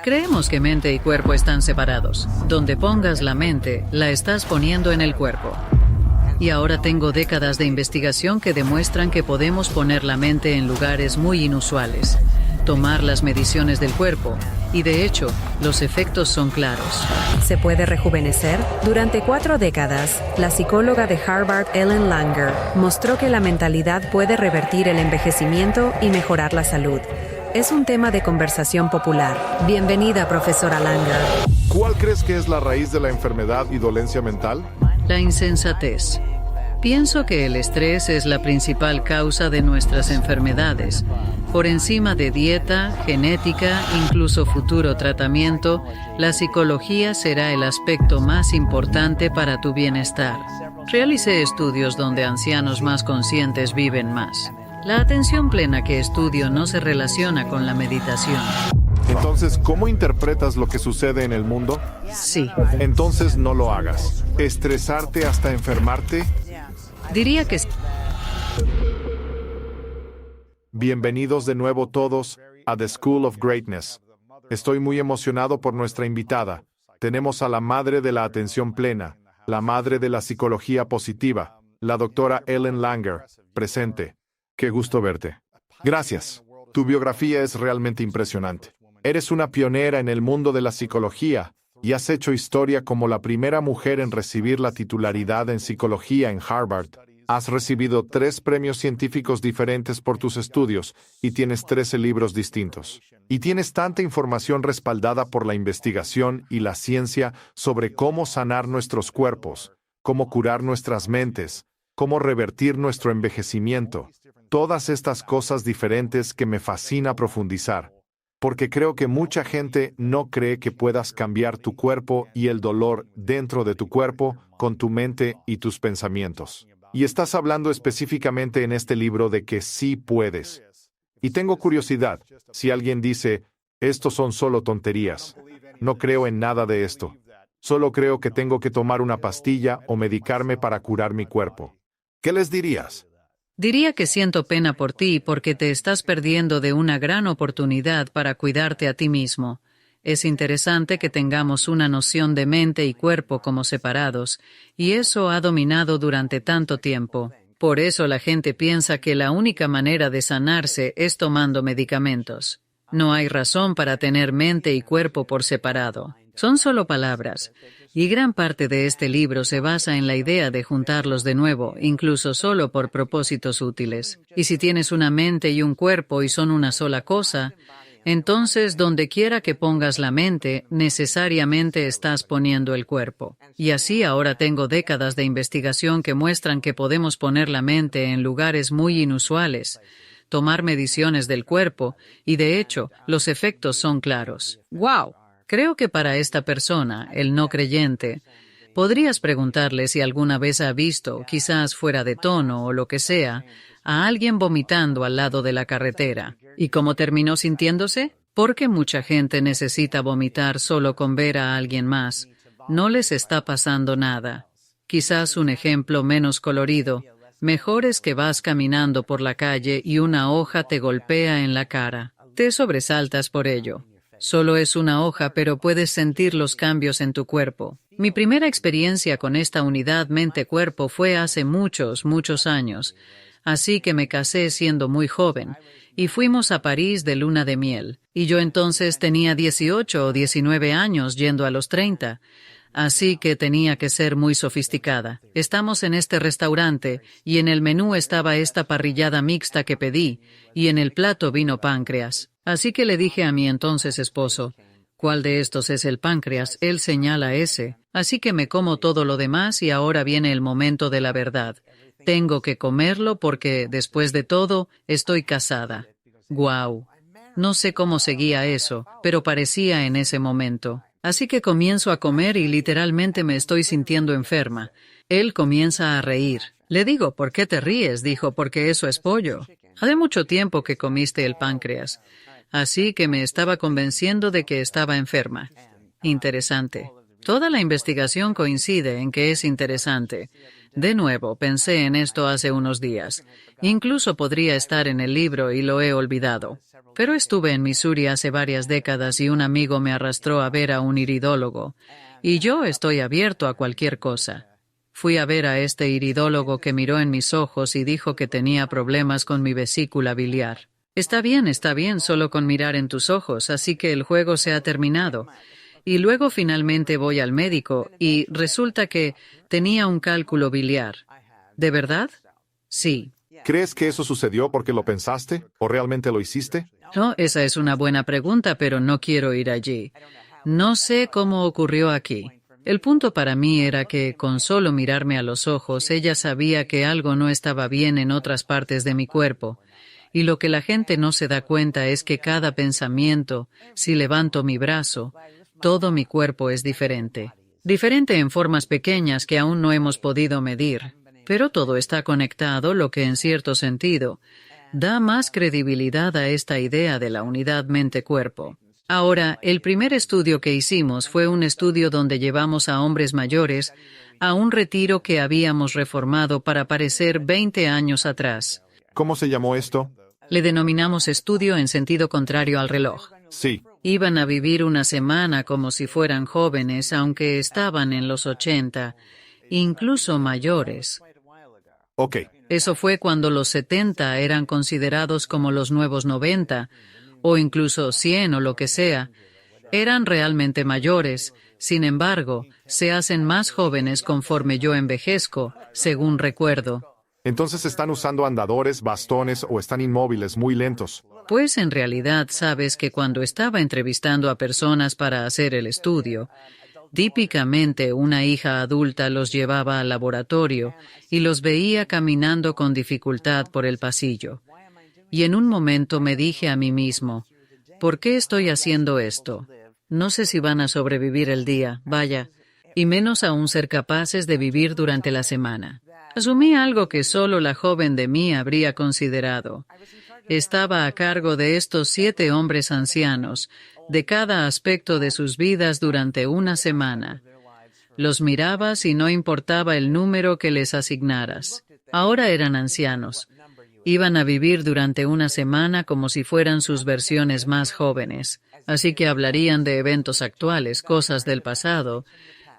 Creemos que mente y cuerpo están separados. Donde pongas la mente, la estás poniendo en el cuerpo. Y ahora tengo décadas de investigación que demuestran que podemos poner la mente en lugares muy inusuales, tomar las mediciones del cuerpo, y de hecho, los efectos son claros. ¿Se puede rejuvenecer? Durante 4 décadas, la psicóloga de Harvard, Ellen Langer, mostró que la mentalidad puede revertir el envejecimiento y mejorar la salud. Es un tema de conversación popular. Bienvenida, profesora Langer. ¿Cuál crees que es la raíz de la enfermedad y dolencia mental? La insensatez. Pienso que el estrés es la principal causa de nuestras enfermedades. Por encima de dieta, genética, incluso futuro tratamiento, la psicología será el aspecto más importante para tu bienestar. Realicé estudios donde ancianos más conscientes viven más. La atención plena que estudio no se relaciona con la meditación. Entonces, ¿cómo interpretas lo que sucede en el mundo? Sí. Entonces no lo hagas. ¿Estresarte hasta enfermarte? Diría que sí. Bienvenidos de nuevo todos a The School of Greatness. Estoy muy emocionado por nuestra invitada. Tenemos a la madre de la atención plena, la madre de la psicología positiva, la doctora Ellen Langer, presente. Qué gusto verte. Gracias. Tu biografía es realmente impresionante. Eres una pionera en el mundo de la psicología y has hecho historia como la primera mujer en recibir la titularidad en psicología en Harvard. Has recibido 3 premios científicos diferentes por tus estudios y tienes 13 libros distintos. Y tienes tanta información respaldada por la investigación y la ciencia sobre cómo sanar nuestros cuerpos, cómo curar nuestras mentes, cómo revertir nuestro envejecimiento. Todas estas cosas diferentes que me fascina profundizar, porque creo que mucha gente no cree que puedas cambiar tu cuerpo y el dolor dentro de tu cuerpo con tu mente y tus pensamientos. Y estás hablando específicamente en este libro de que sí puedes. Y tengo curiosidad, si alguien dice, estos son solo tonterías. No creo en nada de esto. Solo creo que tengo que tomar una pastilla o medicarme para curar mi cuerpo. ¿Qué les dirías? Diría que siento pena por ti porque te estás perdiendo de una gran oportunidad para cuidarte a ti mismo. Es interesante que tengamos una noción de mente y cuerpo como separados, y eso ha dominado durante tanto tiempo. Por eso la gente piensa que la única manera de sanarse es tomando medicamentos. No hay razón para tener mente y cuerpo por separado. Son solo palabras. Y gran parte de este libro se basa en la idea de juntarlos de nuevo, incluso solo por propósitos útiles. Y si tienes una mente y un cuerpo y son una sola cosa, entonces donde quiera que pongas la mente, necesariamente estás poniendo el cuerpo. Y así ahora tengo décadas de investigación que muestran que podemos poner la mente en lugares muy inusuales, tomar mediciones del cuerpo, y de hecho, los efectos son claros. ¡Wow! Creo que para esta persona, el no creyente, podrías preguntarle si alguna vez ha visto, quizás fuera de tono o lo que sea, a alguien vomitando al lado de la carretera. ¿Y cómo terminó sintiéndose? Porque mucha gente necesita vomitar solo con ver a alguien más. No les está pasando nada. Quizás un ejemplo menos colorido. Mejor es que vas caminando por la calle y una hoja te golpea en la cara. Te sobresaltas por ello. Solo es una hoja, pero puedes sentir los cambios en tu cuerpo. Mi primera experiencia con esta unidad mente-cuerpo fue hace muchos, muchos años. Así que me casé siendo muy joven, y fuimos a París de luna de miel. Y yo entonces tenía 18 o 19 años, yendo a los 30. Así que tenía que ser muy sofisticada. Estamos en este restaurante, y en el menú estaba esta parrillada mixta que pedí, y en el plato vino páncreas. Así que le dije a mi entonces esposo, ¿cuál de estos es el páncreas? Él señala ese. Así que me como todo lo demás y ahora viene el momento de la verdad. Tengo que comerlo porque, después de todo, estoy casada. ¡Guau! No sé cómo seguía eso, pero parecía en ese momento. Así que comienzo a comer y literalmente me estoy sintiendo enferma. Él comienza a reír. Le digo, ¿por qué te ríes? Dijo, porque eso es pollo. Hace mucho tiempo que comiste el páncreas. Así que me estaba convenciendo de que estaba enferma. Interesante. Toda la investigación coincide en que es interesante. De nuevo, pensé en esto hace unos días. Incluso podría estar en el libro y lo he olvidado. Pero estuve en Missouri hace varias décadas y un amigo me arrastró a ver a un iridólogo. Y yo estoy abierto a cualquier cosa. Fui a ver a este iridólogo que miró en mis ojos y dijo que tenía problemas con mi vesícula biliar. Está bien, solo con mirar en tus ojos, así que el juego se ha terminado. Y luego finalmente voy al médico y resulta que tenía un cálculo biliar. ¿De verdad? Sí. ¿Crees que eso sucedió porque lo pensaste o realmente lo hiciste? No, esa es una buena pregunta, pero no quiero ir allí. No sé cómo ocurrió aquí. El punto para mí era que, con solo mirarme a los ojos, ella sabía que algo no estaba bien en otras partes de mi cuerpo. Y lo que la gente no se da cuenta es que cada pensamiento, si levanto mi brazo, todo mi cuerpo es diferente. Diferente en formas pequeñas que aún no hemos podido medir. Pero todo está conectado, lo que en cierto sentido da más credibilidad a esta idea de la unidad mente-cuerpo. Ahora, el primer estudio que hicimos fue un estudio donde llevamos a hombres mayores a un retiro que habíamos reformado para parecer 20 años atrás. ¿Cómo se llamó esto? Le denominamos estudio en sentido contrario al reloj. Sí. Iban a vivir una semana como si fueran jóvenes, aunque estaban en los 80, incluso mayores. Ok. Eso fue cuando los 70 eran considerados como los nuevos 90, o incluso 100 o lo que sea. Eran realmente mayores. Sin embargo, se hacen más jóvenes conforme yo envejezco, según recuerdo. Entonces están usando andadores, bastones o están inmóviles, muy lentos. Pues en realidad sabes que cuando estaba entrevistando a personas para hacer el estudio, típicamente una hija adulta los llevaba al laboratorio y los veía caminando con dificultad por el pasillo. Y en un momento me dije a mí mismo, ¿por qué estoy haciendo esto? No sé si van a sobrevivir el día, vaya, y menos aún ser capaces de vivir durante la semana. Asumí algo que solo la joven de mí habría considerado. Estaba a cargo de estos 7 hombres ancianos, de cada aspecto de sus vidas durante una semana. Los mirabas y no importaba el número que les asignaras. Ahora eran ancianos. Iban a vivir durante una semana como si fueran sus versiones más jóvenes. Así que hablarían de eventos actuales, cosas del pasado,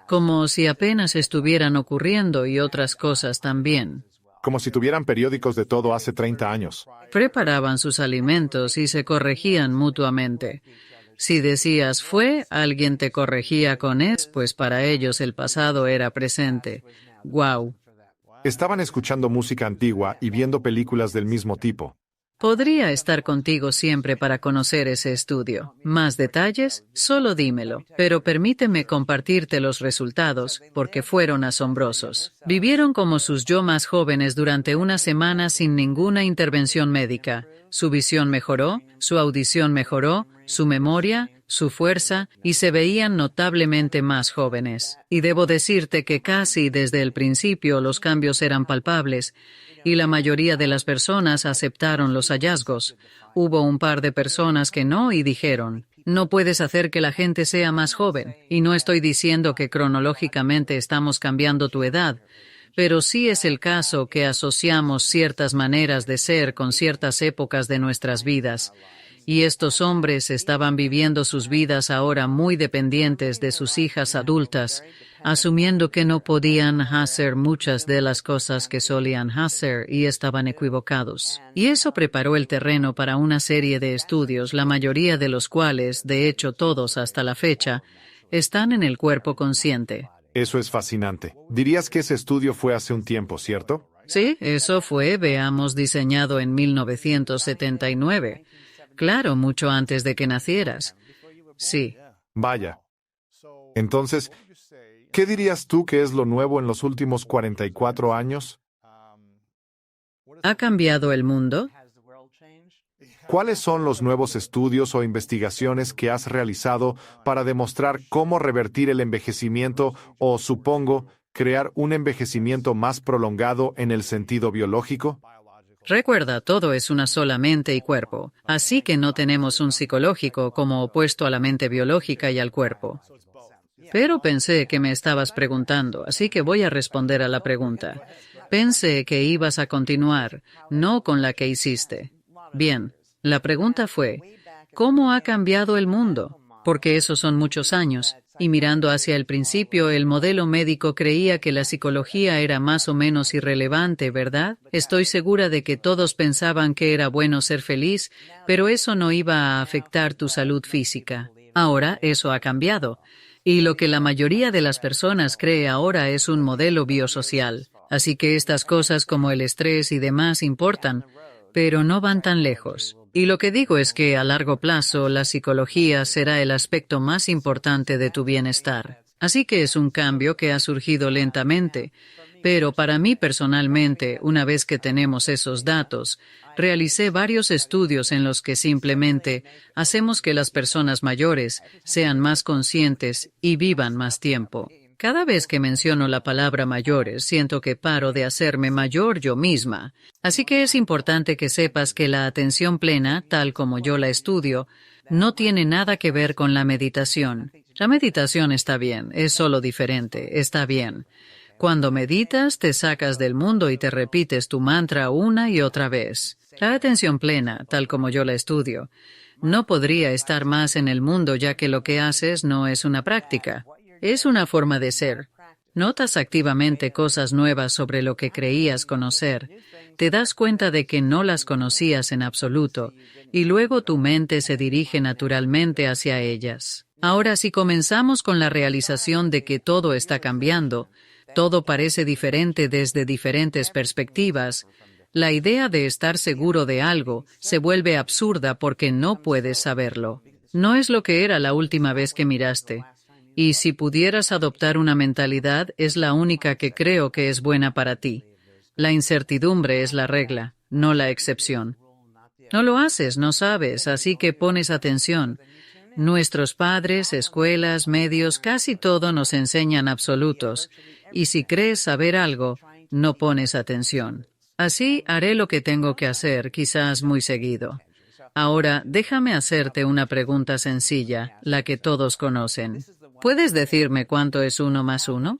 como si apenas estuvieran ocurriendo y otras cosas también. Como si tuvieran periódicos de todo hace 30 años. Preparaban sus alimentos y se corregían mutuamente. Si decías fue, alguien te corregía con es, pues para ellos el pasado era presente. ¡Guau! Estaban escuchando música antigua y viendo películas del mismo tipo. Podría estar contigo siempre para conocer ese estudio. ¿Más detalles? Solo dímelo. Pero permíteme compartirte los resultados, porque fueron asombrosos. Vivieron como sus yo más jóvenes durante una semana sin ninguna intervención médica. Su visión mejoró, su audición mejoró, su memoria, su fuerza, y se veían notablemente más jóvenes. Y debo decirte que casi desde el principio los cambios eran palpables, y la mayoría de las personas aceptaron los hallazgos. Hubo un par de personas que no y dijeron, no puedes hacer que la gente sea más joven, y no estoy diciendo que cronológicamente estamos cambiando tu edad, pero sí es el caso que asociamos ciertas maneras de ser con ciertas épocas de nuestras vidas. Y estos hombres estaban viviendo sus vidas ahora muy dependientes de sus hijas adultas, asumiendo que no podían hacer muchas de las cosas que solían hacer y estaban equivocados. Y eso preparó el terreno para una serie de estudios, la mayoría de los cuales, de hecho todos hasta la fecha, están en el cuerpo consciente. Eso es fascinante. Dirías que ese estudio fue hace un tiempo, ¿cierto? Sí, eso fue, veamos, diseñado en 1979. Claro, mucho antes de que nacieras. Sí. Vaya. Entonces, ¿qué dirías tú que es lo nuevo en los últimos 44 años? ¿Ha cambiado el mundo? ¿Cuáles son los nuevos estudios o investigaciones que has realizado para demostrar cómo revertir el envejecimiento o, supongo, crear un envejecimiento más prolongado en el sentido biológico? Recuerda, todo es una sola mente y cuerpo, así que no tenemos un psicológico como opuesto a la mente biológica y al cuerpo. Pero pensé que me estabas preguntando, así que voy a responder a la pregunta. Pensé que ibas a continuar, no con la que hiciste. Bien, la pregunta fue, ¿cómo ha cambiado el mundo? Porque esos son muchos años, y mirando hacia el principio, el modelo médico creía que la psicología era más o menos irrelevante, ¿verdad? Estoy segura de que todos pensaban que era bueno ser feliz, pero eso no iba a afectar tu salud física. Ahora eso ha cambiado. Y lo que la mayoría de las personas cree ahora es un modelo biosocial. Así que estas cosas como el estrés y demás importan, pero no van tan lejos. Y lo que digo es que a largo plazo la psicología será el aspecto más importante de tu bienestar. Así que es un cambio que ha surgido lentamente, pero para mí personalmente, una vez que tenemos esos datos, realicé varios estudios en los que simplemente hacemos que las personas mayores sean más conscientes y vivan más tiempo. Cada vez que menciono la palabra mayores, siento que paro de hacerme mayor yo misma. Así que es importante que sepas que la atención plena, tal como yo la estudio, no tiene nada que ver con la meditación. La meditación está bien, es solo diferente, está bien. Cuando meditas, te sacas del mundo y te repites tu mantra una y otra vez. La atención plena, tal como yo la estudio, no podría estar más en el mundo ya que lo que haces no es una práctica. Es una forma de ser. Notas activamente cosas nuevas sobre lo que creías conocer. Te das cuenta de que no las conocías en absoluto, y luego tu mente se dirige naturalmente hacia ellas. Ahora, si comenzamos con la realización de que todo está cambiando, todo parece diferente desde diferentes perspectivas, la idea de estar seguro de algo se vuelve absurda porque no puedes saberlo. No es lo que era la última vez que miraste. Y si pudieras adoptar una mentalidad, es la única que creo que es buena para ti. La incertidumbre es la regla, no la excepción. No lo haces, no sabes, así que pones atención. Nuestros padres, escuelas, medios, casi todo nos enseñan absolutos. Y si crees saber algo, no pones atención. Así haré lo que tengo que hacer, quizás muy seguido. Ahora, déjame hacerte una pregunta sencilla, la que todos conocen. ¿Puedes decirme cuánto es 1 más 1?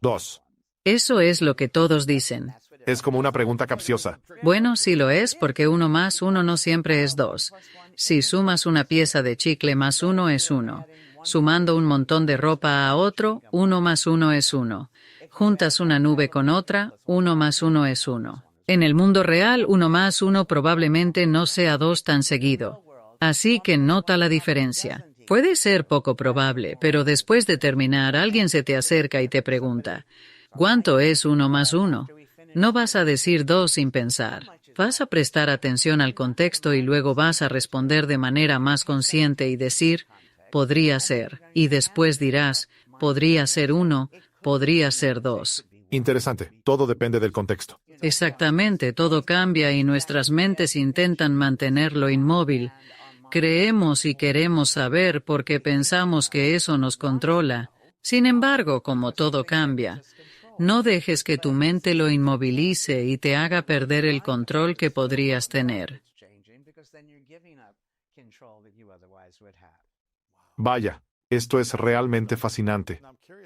2. Eso es lo que todos dicen. Es como una pregunta capciosa. Bueno, sí lo es, porque 1 más 1 no siempre es 2. Si sumas una pieza de chicle más 1 es 1. Sumando un montón de ropa a otro, 1 más 1 es 1. Juntas una nube con otra, 1 más 1 es 1. En el mundo real, 1 más 1 probablemente no sea 2 tan seguido. Así que nota la diferencia. Puede ser poco probable, pero después de terminar, alguien se te acerca y te pregunta, ¿cuánto es 1 más 1? No vas a decir 2 sin pensar. Vas a prestar atención al contexto y luego vas a responder de manera más consciente y decir, podría ser. Y después dirás, podría ser 1, podría ser 2. Interesante. Todo depende del contexto. Exactamente, todo cambia y nuestras mentes intentan mantenerlo inmóvil. Creemos y queremos saber porque pensamos que eso nos controla. Sin embargo, como todo cambia, no dejes que tu mente lo inmovilice y te haga perder el control que podrías tener. Vaya, esto es realmente fascinante.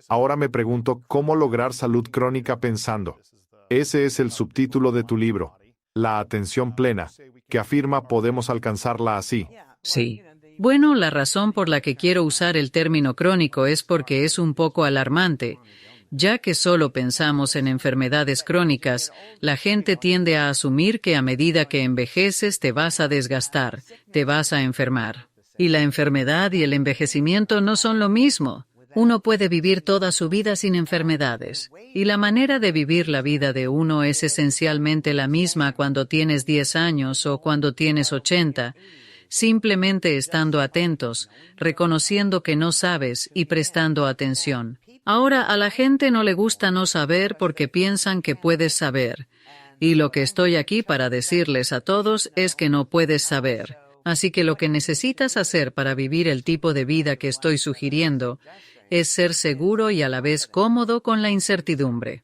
Ahora me pregunto cómo lograr salud crónica pensando. Ese es el subtítulo de tu libro, La atención plena, que afirma podemos alcanzarla así. Sí. Bueno, la razón por la que quiero usar el término crónico es porque es un poco alarmante. Ya que solo pensamos en enfermedades crónicas, la gente tiende a asumir que a medida que envejeces te vas a desgastar, te vas a enfermar. Y la enfermedad y el envejecimiento no son lo mismo. Uno puede vivir toda su vida sin enfermedades. Y la manera de vivir la vida de uno es esencialmente la misma cuando tienes 10 años o cuando tienes 80. Simplemente estando atentos, reconociendo que no sabes y prestando atención. Ahora, a la gente no le gusta no saber porque piensan que puedes saber. Y lo que estoy aquí para decirles a todos es que no puedes saber. Así que lo que necesitas hacer para vivir el tipo de vida que estoy sugiriendo es ser seguro y a la vez cómodo con la incertidumbre.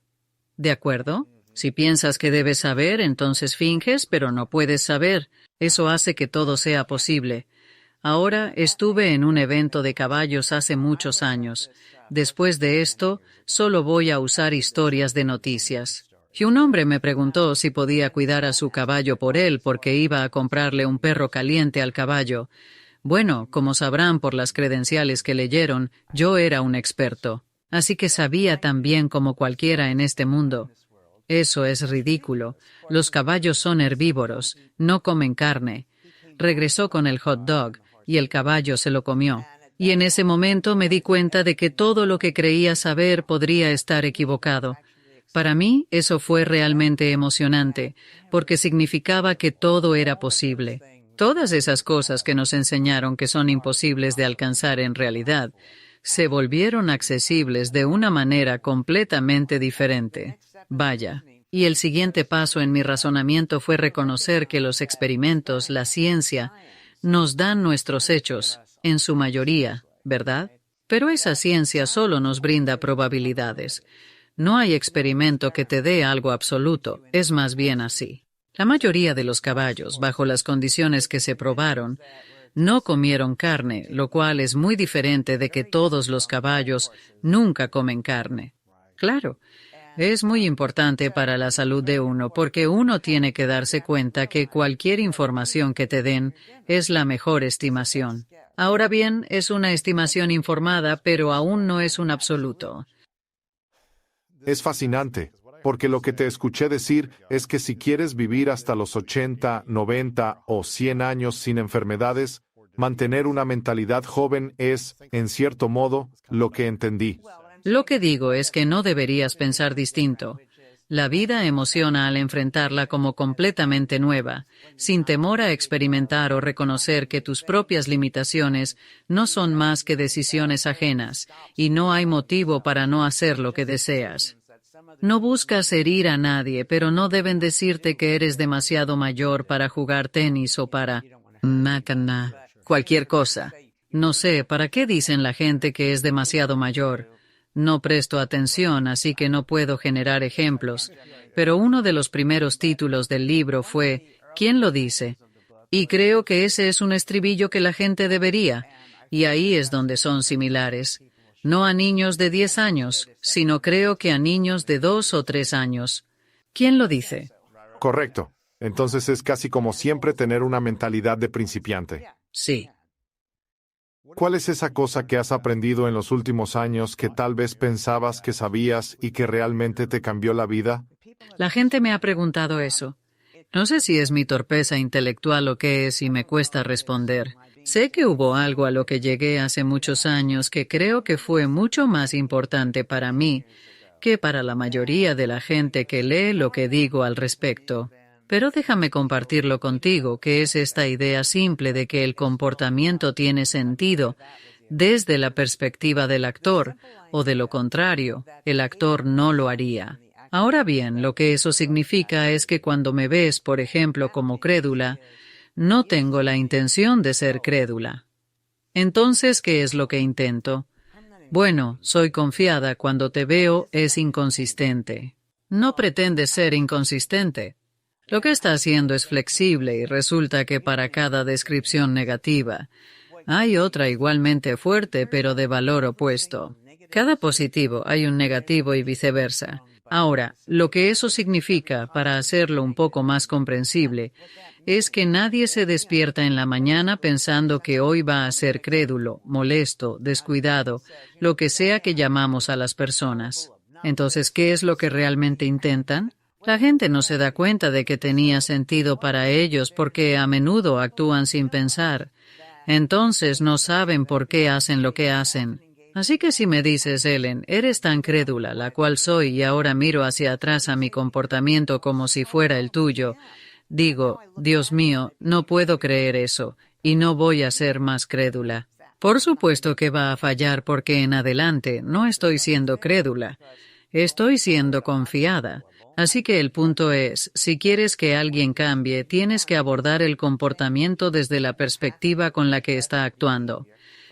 ¿De acuerdo? Si piensas que debes saber, entonces finges, pero no puedes saber. Eso hace que todo sea posible. Ahora estuve en un evento de caballos hace muchos años. Después de esto, solo voy a usar historias de noticias. Y un hombre me preguntó si podía cuidar a su caballo por él porque iba a comprarle un perro caliente al caballo. Bueno, como sabrán por las credenciales que leyeron, yo era un experto. Así que sabía tan bien como cualquiera en este mundo. Eso es ridículo. Los caballos son herbívoros, no comen carne. Regresó con el hot dog, y el caballo se lo comió. Y en ese momento me di cuenta de que todo lo que creía saber podría estar equivocado. Para mí, eso fue realmente emocionante, porque significaba que todo era posible. Todas esas cosas que nos enseñaron que son imposibles de alcanzar en realidad, se volvieron accesibles de una manera completamente diferente. Vaya. Y el siguiente paso en mi razonamiento fue reconocer que los experimentos, la ciencia, nos dan nuestros hechos, en su mayoría, ¿verdad? Pero esa ciencia solo nos brinda probabilidades. No hay experimento que te dé algo absoluto, es más bien así. La mayoría de los caballos, bajo las condiciones que se probaron, no comieron carne, lo cual es muy diferente de que todos los caballos nunca comen carne. Claro, es muy importante para la salud de uno porque uno tiene que darse cuenta que cualquier información que te den es la mejor estimación. Ahora bien, es una estimación informada, pero aún no es un absoluto. Es fascinante, porque lo que te escuché decir es que si quieres vivir hasta los 80, 90 o 100 años sin enfermedades, mantener una mentalidad joven es, en cierto modo, lo que entendí. Lo que digo es que no deberías pensar distinto. La vida emociona al enfrentarla como completamente nueva, sin temor a experimentar o reconocer que tus propias limitaciones no son más que decisiones ajenas, y no hay motivo para no hacer lo que deseas. No buscas herir a nadie, pero no deben decirte que eres demasiado mayor para jugar tenis o para cualquier cosa. No sé, ¿para qué dicen la gente que es demasiado mayor? No presto atención, así que no puedo generar ejemplos, pero uno de los primeros títulos del libro fue ¿Quién lo dice? Y creo que ese es un estribillo que la gente debería, y ahí es donde son similares. No a niños de 10 años, sino creo que a niños de 2 o 3 años. ¿Quién lo dice? Correcto. Entonces es casi como siempre tener una mentalidad de principiante. Sí. ¿Cuál es esa cosa que has aprendido en los últimos años que tal vez pensabas que sabías y que realmente te cambió la vida? La gente me ha preguntado eso. No sé si es mi torpeza intelectual o qué es y me cuesta responder. Sé que hubo algo a lo que llegué hace muchos años que creo que fue mucho más importante para mí que para la mayoría de la gente que lee lo que digo al respecto. Pero déjame compartirlo contigo, que es esta idea simple de que el comportamiento tiene sentido desde la perspectiva del actor, o de lo contrario, el actor no lo haría. Ahora bien, lo que eso significa es que cuando me ves, por ejemplo, como crédula, no tengo la intención de ser crédula. Entonces, ¿qué es lo que intento? Bueno, soy confiada, cuando te veo es inconsistente. No pretendes ser inconsistente. Lo que está haciendo es flexible y resulta que para cada descripción negativa hay otra igualmente fuerte pero de valor opuesto. Cada positivo hay un negativo y viceversa. Ahora, lo que eso significa, para hacerlo un poco más comprensible, es que nadie se despierta en la mañana pensando que hoy va a ser crédulo, molesto, descuidado, lo que sea que llamamos a las personas. Entonces, ¿qué es lo que realmente intentan? La gente no se da cuenta de que tenía sentido para ellos porque a menudo actúan sin pensar. Entonces no saben por qué hacen lo que hacen. Así que si me dices, Ellen, eres tan crédula, la cual soy, y ahora miro hacia atrás a mi comportamiento como si fuera el tuyo, digo, Dios mío, no puedo creer eso, y no voy a ser más crédula. Por supuesto que va a fallar porque en adelante no estoy siendo crédula, estoy siendo confiada. Así que el punto es, si quieres que alguien cambie, tienes que abordar el comportamiento desde la perspectiva con la que está actuando.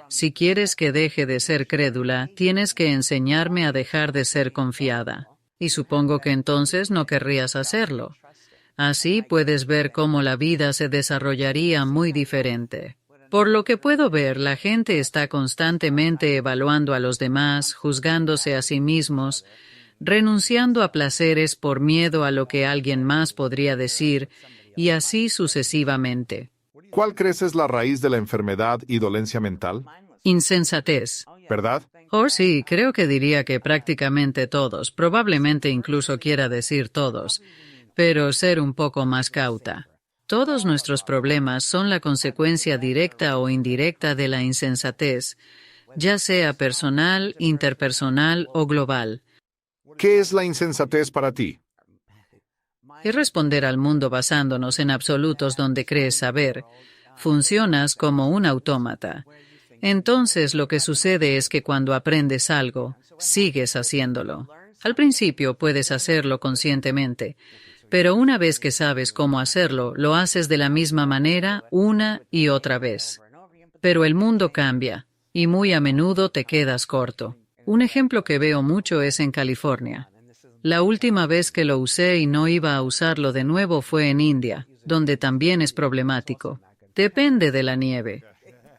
Si quieres que deje de ser crédula, tienes que enseñarme a dejar de ser confiada. Y supongo que entonces no querrías hacerlo. Así puedes ver cómo la vida se desarrollaría muy diferente. Por lo que puedo ver, la gente está constantemente evaluando a los demás, juzgándose a sí mismos, renunciando a placeres por miedo a lo que alguien más podría decir, y así sucesivamente. ¿Cuál crees es la raíz de la enfermedad y dolencia mental? Insensatez. ¿Verdad? Oh, sí, creo que diría que prácticamente todos, probablemente incluso quiera decir todos, pero ser un poco más cauta. Todos nuestros problemas son la consecuencia directa o indirecta de la insensatez, ya sea personal, interpersonal o global. ¿Qué es la insensatez para ti? Es responder al mundo basándonos en absolutos donde crees saber. Funcionas como un autómata. Entonces lo que sucede es que cuando aprendes algo, sigues haciéndolo. Al principio puedes hacerlo conscientemente, pero una vez que sabes cómo hacerlo, lo haces de la misma manera una y otra vez. Pero el mundo cambia, y muy a menudo te quedas corto. Un ejemplo que veo mucho es en California. La última vez que lo usé y no iba a usarlo de nuevo fue en India, donde también es problemático. Depende de la nieve.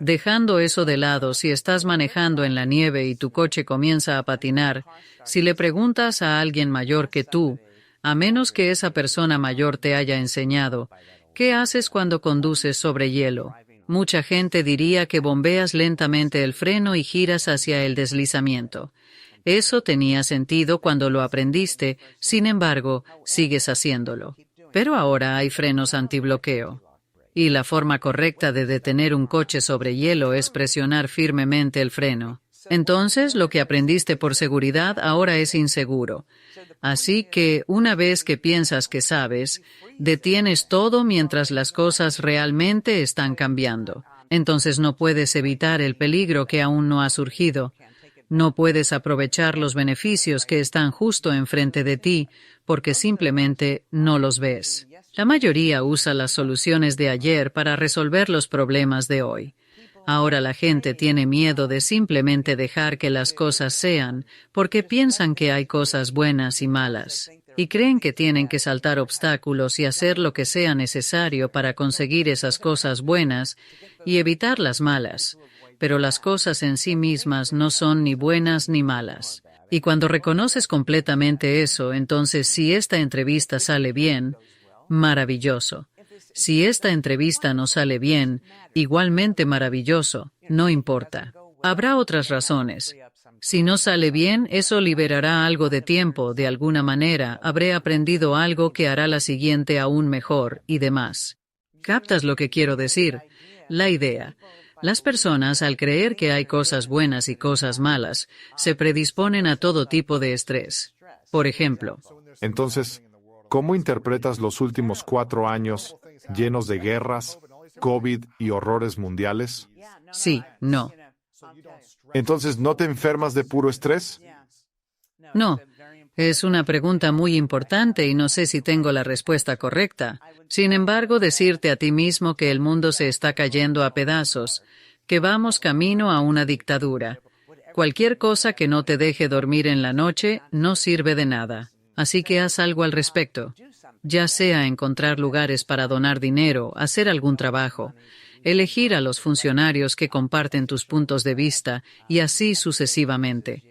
Dejando eso de lado, si estás manejando en la nieve y tu coche comienza a patinar, si le preguntas a alguien mayor que tú, a menos que esa persona mayor te haya enseñado, ¿qué haces cuando conduces sobre hielo? Mucha gente diría que bombeas lentamente el freno y giras hacia el deslizamiento. Eso tenía sentido cuando lo aprendiste, sin embargo, sigues haciéndolo. Pero ahora hay frenos antibloqueo. Y la forma correcta de detener un coche sobre hielo es presionar firmemente el freno. Entonces, lo que aprendiste por seguridad ahora es inseguro. Así que, una vez que piensas que sabes, detienes todo mientras las cosas realmente están cambiando. Entonces no puedes evitar el peligro que aún no ha surgido. No puedes aprovechar los beneficios que están justo enfrente de ti porque simplemente no los ves. La mayoría usa las soluciones de ayer para resolver los problemas de hoy. Ahora la gente tiene miedo de simplemente dejar que las cosas sean porque piensan que hay cosas buenas y malas. Y creen que tienen que saltar obstáculos y hacer lo que sea necesario para conseguir esas cosas buenas y evitar las malas. Pero las cosas en sí mismas no son ni buenas ni malas. Y cuando reconoces completamente eso, entonces si esta entrevista sale bien, maravilloso. Si esta entrevista no sale bien, igualmente maravilloso, no importa. Habrá otras razones. Si no sale bien, eso liberará algo de tiempo, de alguna manera, habré aprendido algo que hará la siguiente aún mejor, y demás. ¿Captas lo que quiero decir? La idea. Las personas, al creer que hay cosas buenas y cosas malas, se predisponen a todo tipo de estrés. Por ejemplo, Entonces, ¿cómo interpretas los últimos 4 años llenos de guerras, COVID y horrores mundiales? sí, no. Entonces, ¿no te enfermas de puro estrés? No. Es una pregunta muy importante y no sé si tengo la respuesta correcta. Sin embargo, decirte a ti mismo que el mundo se está cayendo a pedazos, que vamos camino a una dictadura. Cualquier cosa que no te deje dormir en la noche no sirve de nada. Así que haz algo al respecto. Ya sea encontrar lugares para donar dinero, hacer algún trabajo, elegir a los funcionarios que comparten tus puntos de vista y así sucesivamente.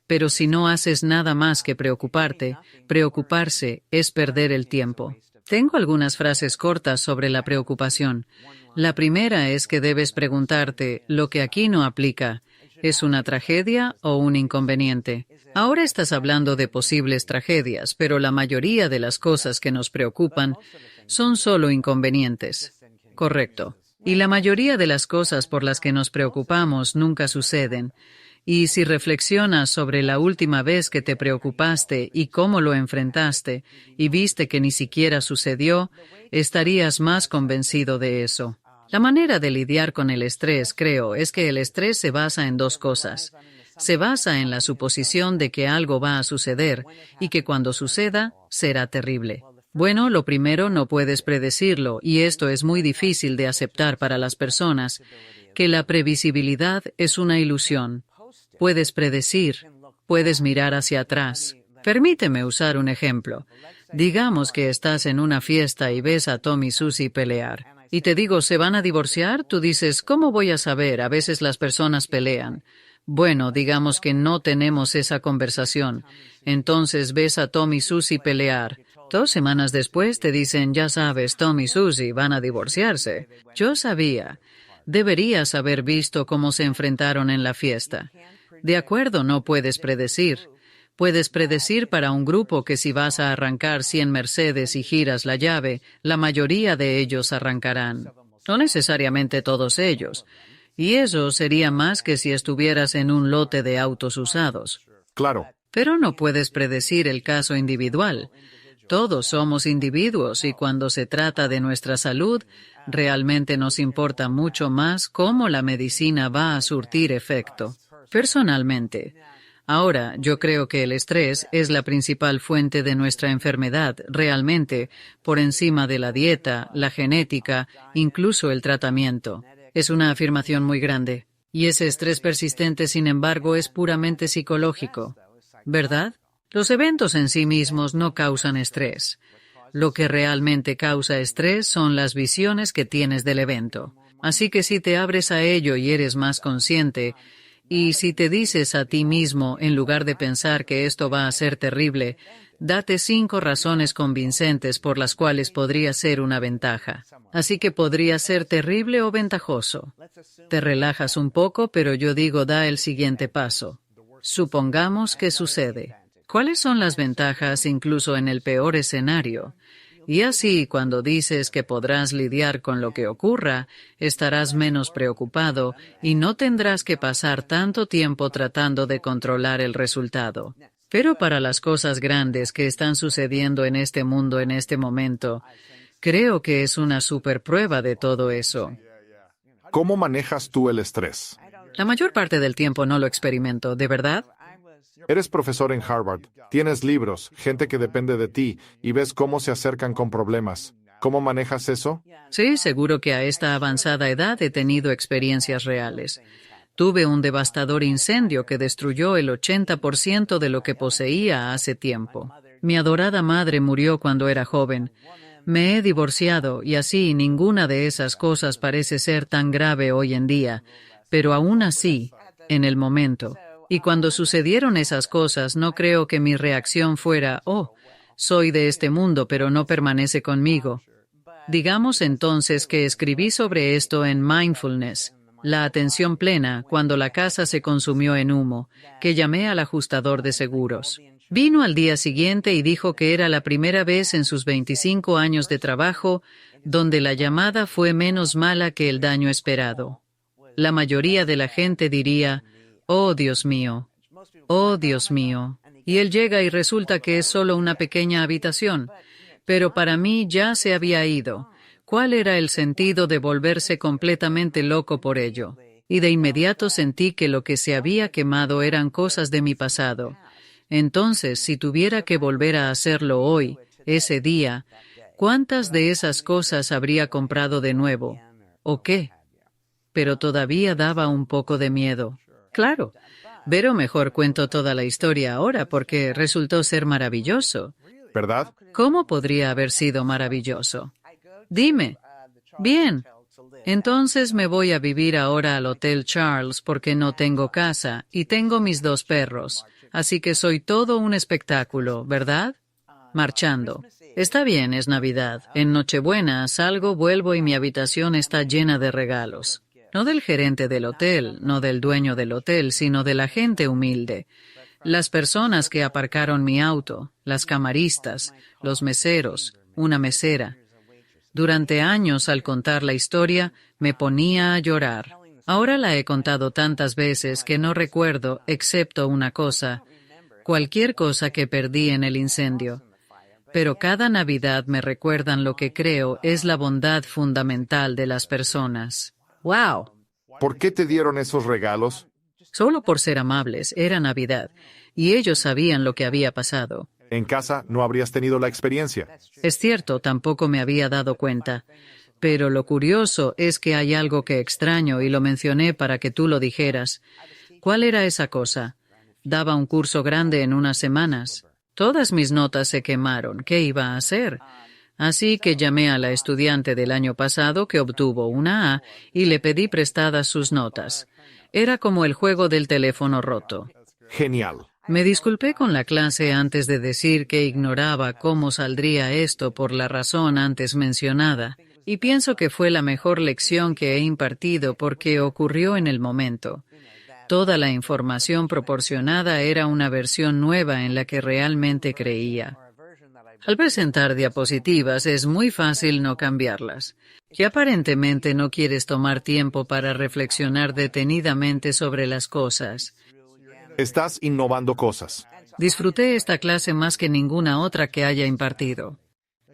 Pero si no haces nada más que preocuparte, preocuparse es perder el tiempo. Tengo algunas frases cortas sobre la preocupación. La primera es que debes preguntarte, ¿lo que aquí no aplica es una tragedia o un inconveniente? Ahora estás hablando de posibles tragedias, pero la mayoría de las cosas que nos preocupan son solo inconvenientes. Correcto. Y la mayoría de las cosas por las que nos preocupamos nunca suceden. Y si reflexionas sobre la última vez que te preocupaste y cómo lo enfrentaste, y viste que ni siquiera sucedió, estarías más convencido de eso. La manera de lidiar con el estrés, creo, es que el estrés se basa en dos cosas. Se basa en la suposición de que algo va a suceder y que cuando suceda, será terrible. Bueno, lo primero no puedes predecirlo, y esto es muy difícil de aceptar para las personas, que la previsibilidad es una ilusión. Puedes predecir, puedes mirar hacia atrás. Permíteme usar un ejemplo. Digamos que estás en una fiesta y ves a Tom y Susie pelear. y te digo, ¿se van a divorciar? Tú dices, ¿cómo voy a saber? A veces las personas pelean. Bueno, digamos que no tenemos esa conversación. Entonces ves a Tom y Susie pelear. 2 semanas después te dicen, ya sabes, Tom y Susie van a divorciarse. Yo sabía. Deberías haber visto cómo se enfrentaron en la fiesta. De acuerdo, no puedes predecir. Puedes predecir para un grupo que si vas a arrancar 100 Mercedes y giras la llave, la mayoría de ellos arrancarán. No necesariamente todos ellos. Y eso sería más que si estuvieras en un lote de autos usados. Claro. Pero no puedes predecir el caso individual. Todos somos individuos y cuando se trata de nuestra salud, realmente nos importa mucho más cómo la medicina va a surtir efecto. Personalmente. Ahora, yo creo que el estrés es la principal fuente de nuestra enfermedad, realmente, por encima de la dieta, la genética, incluso el tratamiento. Es una afirmación muy grande. Y ese estrés persistente, sin embargo, es puramente psicológico. ¿Verdad? Los eventos en sí mismos no causan estrés. Lo que realmente causa estrés son las visiones que tienes del evento. Así que si te abres a ello y eres más consciente, y si te dices a ti mismo, en lugar de pensar que esto va a ser terrible, date 5 razones convincentes por las cuales podría ser una ventaja. Así que podría ser terrible o ventajoso. Te relajas un poco, pero yo digo, da el siguiente paso. Supongamos que sucede. ¿Cuáles son las ventajas incluso en el peor escenario? Y así, cuando dices que podrás lidiar con lo que ocurra, estarás menos preocupado y no tendrás que pasar tanto tiempo tratando de controlar el resultado. Pero para las cosas grandes que están sucediendo en este mundo en este momento, creo que es una superprueba de todo eso. ¿Cómo manejas tú el estrés? La mayor parte del tiempo no lo experimento, ¿de verdad? Eres profesor en Harvard, tienes libros, gente que depende de ti, y ves cómo se acercan con problemas. ¿Cómo manejas eso? Sí, seguro que a esta avanzada edad he tenido experiencias reales. Tuve un devastador incendio que destruyó el 80% de lo que poseía hace tiempo. Mi adorada madre murió cuando era joven. Me he divorciado y así ninguna de esas cosas parece ser tan grave hoy en día, pero aún así, en el momento. Y cuando sucedieron esas cosas, no creo que mi reacción fuera, oh, soy de este mundo, pero no permanece conmigo. Digamos entonces que escribí sobre esto en Mindfulness, la atención plena, cuando la casa se consumió en humo, que llamé al ajustador de seguros. Vino al día siguiente y dijo que era la primera vez en sus 25 años de trabajo donde la llamada fue menos mala que el daño esperado. La mayoría de la gente diría, oh Dios mío, oh Dios mío. Y él llega y resulta que es solo una pequeña habitación. Pero para mí ya se había ido. ¿Cuál era el sentido de volverse completamente loco por ello? Y de inmediato sentí que lo que se había quemado eran cosas de mi pasado. Entonces, si tuviera que volver a hacerlo hoy, ese día, ¿cuántas de esas cosas habría comprado de nuevo? ¿O qué? Pero todavía daba un poco de miedo. Claro, pero mejor cuento toda la historia ahora porque resultó ser maravilloso. ¿Verdad? ¿Cómo podría haber sido maravilloso? Dime. Bien. Entonces me voy a vivir ahora al Hotel Charles porque no tengo casa y tengo mis 2 perros. Así que soy todo un espectáculo, ¿verdad? Marchando. Está bien, es Navidad. En Nochebuena salgo, vuelvo y mi habitación está llena de regalos. No del gerente del hotel, no del dueño del hotel, sino de la gente humilde. Las personas que aparcaron mi auto, las camaristas, los meseros, una mesera. Durante años, al contar la historia, me ponía a llorar. Ahora la he contado tantas veces que no recuerdo, excepto una cosa, cualquier cosa que perdí en el incendio. Pero cada Navidad me recuerdan lo que creo es la bondad fundamental de las personas. ¡Wow! ¿Por qué te dieron esos regalos? Solo por ser amables, era Navidad, y ellos sabían lo que había pasado. En casa no habrías tenido la experiencia. Es cierto, tampoco me había dado cuenta. Pero lo curioso es que hay algo que extraño y lo mencioné para que tú lo dijeras. ¿Cuál era esa cosa? Daba un curso grande en unas semanas. Todas mis notas se quemaron. ¿Qué iba a hacer? Así que llamé a la estudiante del año pasado que obtuvo una A y le pedí prestadas sus notas. Era como el juego del teléfono roto. Genial. Me disculpé con la clase antes de decir que ignoraba cómo saldría esto por la razón antes mencionada, y pienso que fue la mejor lección que he impartido porque ocurrió en el momento. Toda la información proporcionada era una versión nueva en la que realmente creía. Al presentar diapositivas es muy fácil no cambiarlas. Que aparentemente no quieres tomar tiempo para reflexionar detenidamente sobre las cosas. Estás innovando cosas. Disfruté esta clase más que ninguna otra que haya impartido.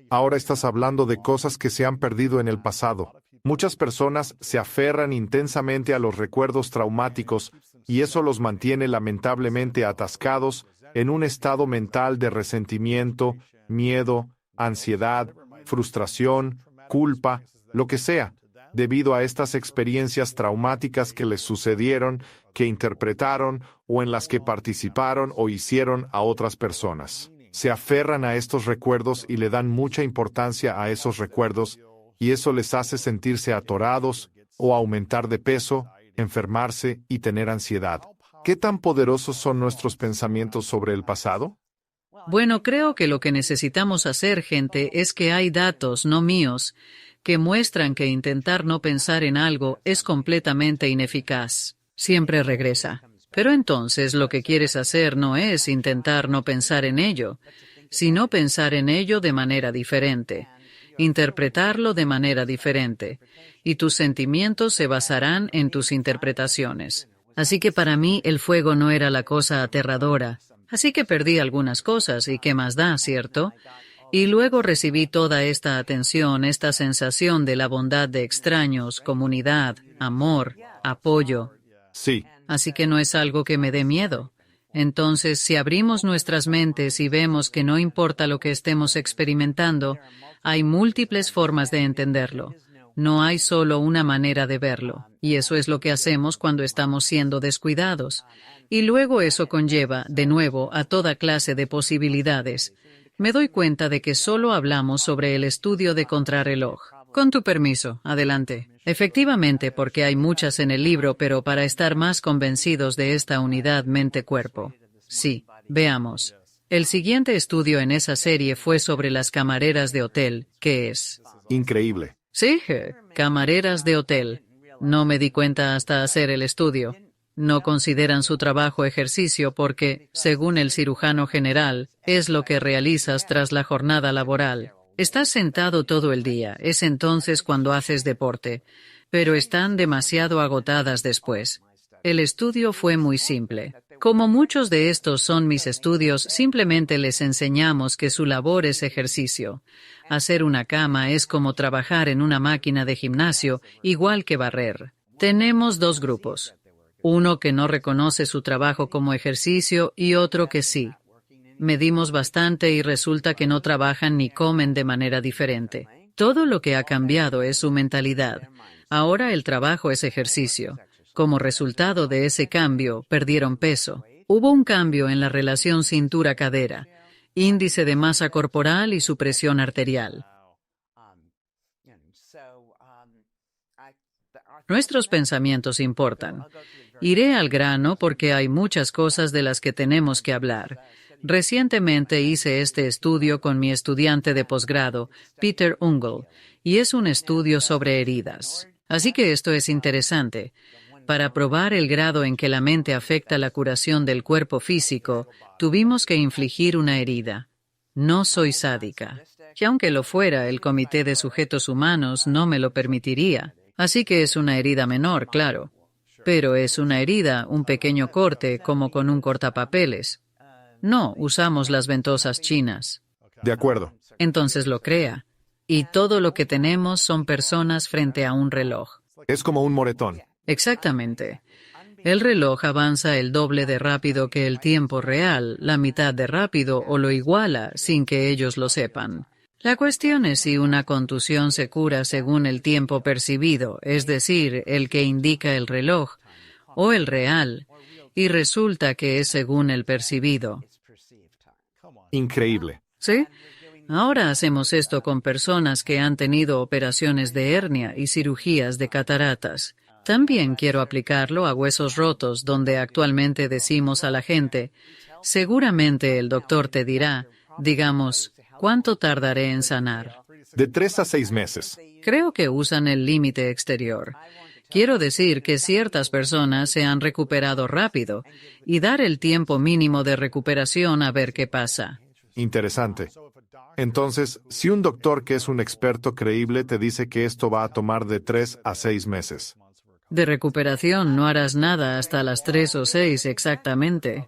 Ahora estás hablando de cosas que se han perdido en el pasado. Muchas personas se aferran intensamente a los recuerdos traumáticos y eso los mantiene lamentablemente atascados en un estado mental de resentimiento, miedo, ansiedad, frustración, culpa, lo que sea, debido a estas experiencias traumáticas que les sucedieron, que interpretaron o en las que participaron o hicieron a otras personas. Se aferran a estos recuerdos y le dan mucha importancia a esos recuerdos, y eso les hace sentirse atorados o aumentar de peso, enfermarse y tener ansiedad. ¿Qué tan poderosos son nuestros pensamientos sobre el pasado? Bueno, creo que lo que necesitamos hacer, gente, es que hay datos, no míos, que muestran que intentar no pensar en algo es completamente ineficaz. Siempre regresa. Pero entonces lo que quieres hacer no es intentar no pensar en ello, sino pensar en ello de manera diferente, interpretarlo de manera diferente, y tus sentimientos se basarán en tus interpretaciones. Así que para mí el fuego no era la cosa aterradora, así que perdí algunas cosas, y qué más da, ¿cierto? Y luego recibí toda esta atención, esta sensación de la bondad de extraños, comunidad, amor, apoyo. Sí. Así que no es algo que me dé miedo. Entonces, si abrimos nuestras mentes y vemos que no importa lo que estemos experimentando, hay múltiples formas de entenderlo. No hay solo una manera de verlo, y eso es lo que hacemos cuando estamos siendo descuidados. Y luego eso conlleva, de nuevo, a toda clase de posibilidades. Me doy cuenta de que solo hablamos sobre el estudio de contrarreloj. Con tu permiso, adelante. Efectivamente, porque hay muchas en el libro, pero para estar más convencidos de esta unidad mente-cuerpo. Sí, veamos. El siguiente estudio en esa serie fue sobre las camareras de hotel, que es... Increíble. Sí, camareras de hotel. No me di cuenta hasta hacer el estudio. No consideran su trabajo ejercicio porque, según el cirujano general, es lo que realizas tras la jornada laboral. Estás sentado todo el día, es entonces cuando haces deporte, pero están demasiado agotadas después. El estudio fue muy simple. Como muchos de estos son mis estudios, simplemente les enseñamos que su labor es ejercicio. Hacer una cama es como trabajar en una máquina de gimnasio, igual que barrer. Tenemos dos grupos. Uno que no reconoce su trabajo como ejercicio y otro que sí. Medimos bastante y resulta que no trabajan ni comen de manera diferente. Todo lo que ha cambiado es su mentalidad. Ahora el trabajo es ejercicio. Como resultado de ese cambio, perdieron peso. Hubo un cambio en la relación cintura-cadera, índice de masa corporal y su presión arterial. Nuestros pensamientos importan. Iré al grano porque hay muchas cosas de las que tenemos que hablar. Recientemente hice este estudio con mi estudiante de posgrado, Peter Ungle, y es un estudio sobre heridas. Así que esto es interesante. Para probar el grado en que la mente afecta la curación del cuerpo físico, tuvimos que infligir una herida. No soy sádica. Que aunque lo fuera, el Comité de Sujetos Humanos no me lo permitiría. Así que es una herida menor, claro. Pero es una herida, un pequeño corte, como con un cortapapeles. No, usamos las ventosas chinas. De acuerdo. Entonces lo crea. Y todo lo que tenemos son personas frente a un reloj. Es como un moretón. Exactamente. El reloj avanza el doble de rápido que el tiempo real, la mitad de rápido o lo iguala sin que ellos lo sepan. La cuestión es si una contusión se cura según el tiempo percibido, es decir, el que indica el reloj, o el real, y resulta que es según el percibido. Increíble. ¿Sí? Ahora hacemos esto con personas que han tenido operaciones de hernia y cirugías de cataratas. También quiero aplicarlo a huesos rotos, donde actualmente decimos a la gente, seguramente el doctor te dirá, digamos, ¿cuánto tardaré en sanar? De 3 a 6 meses. Creo que usan el límite exterior. Quiero decir que ciertas personas se han recuperado rápido y dar el tiempo mínimo de recuperación a ver qué pasa. Interesante. Entonces, si un doctor que es un experto creíble te dice que esto va a tomar de 3 a 6 meses. De recuperación no harás nada hasta las 3 o 6 exactamente.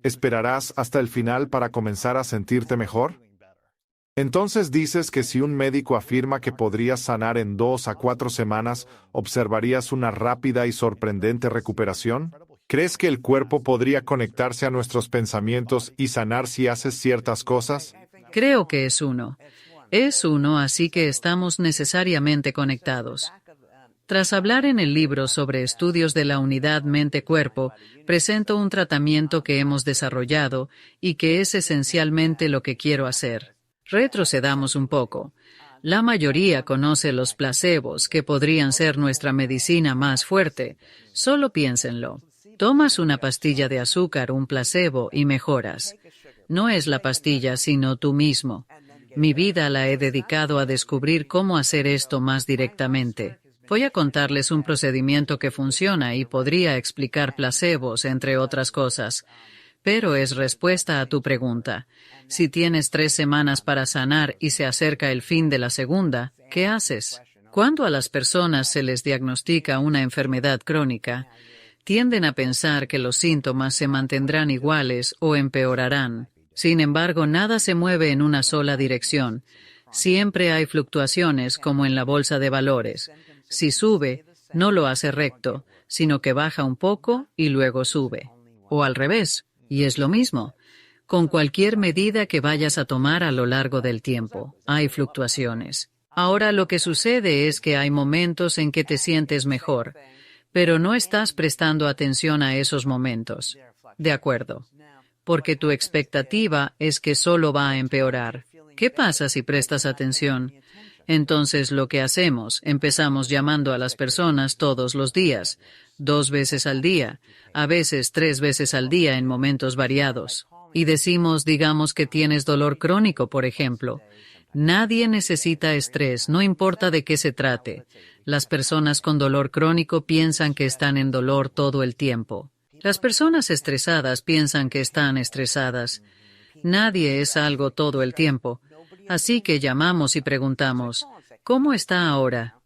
¿Esperarás hasta el final para comenzar a sentirte mejor? Entonces dices que si un médico afirma que podrías sanar en 2 a 4 semanas, ¿observarías una rápida y sorprendente recuperación? ¿Crees que el cuerpo podría conectarse a nuestros pensamientos y sanar si haces ciertas cosas? Creo que es uno. Es uno, así que estamos necesariamente conectados. Tras hablar en el libro sobre estudios de la unidad mente-cuerpo, presento un tratamiento que hemos desarrollado y que es esencialmente lo que quiero hacer. Retrocedamos un poco. La mayoría conoce los placebos, que podrían ser nuestra medicina más fuerte. Solo piénsenlo. Tomas una pastilla de azúcar, un placebo, y mejoras. No es la pastilla, sino tú mismo. Mi vida la he dedicado a descubrir cómo hacer esto más directamente. Voy a contarles un procedimiento que funciona y podría explicar placebos, entre otras cosas. Pero es respuesta a tu pregunta. Si tienes 3 semanas para sanar y se acerca el fin de la segunda, ¿qué haces? Cuando a las personas se les diagnostica una enfermedad crónica, tienden a pensar que los síntomas se mantendrán iguales o empeorarán. Sin embargo, nada se mueve en una sola dirección. Siempre hay fluctuaciones, como en la bolsa de valores. Si sube, no lo hace recto, sino que baja un poco y luego sube. O al revés. Y es lo mismo. Con cualquier medida que vayas a tomar a lo largo del tiempo, hay fluctuaciones. Ahora lo que sucede es que hay momentos en que te sientes mejor, pero no estás prestando atención a esos momentos. De acuerdo. Porque tu expectativa es que solo va a empeorar. ¿Qué pasa si prestas atención? Entonces lo que hacemos, empezamos llamando a las personas todos los días, 2 veces al día, a veces 3 veces al día en momentos variados. Y decimos, digamos que tienes dolor crónico, por ejemplo. Nadie necesita estrés, no importa de qué se trate. Las personas con dolor crónico piensan que están en dolor todo el tiempo. Las personas estresadas piensan que están estresadas. Nadie es algo todo el tiempo. Así que llamamos y preguntamos, ¿cómo está ahora?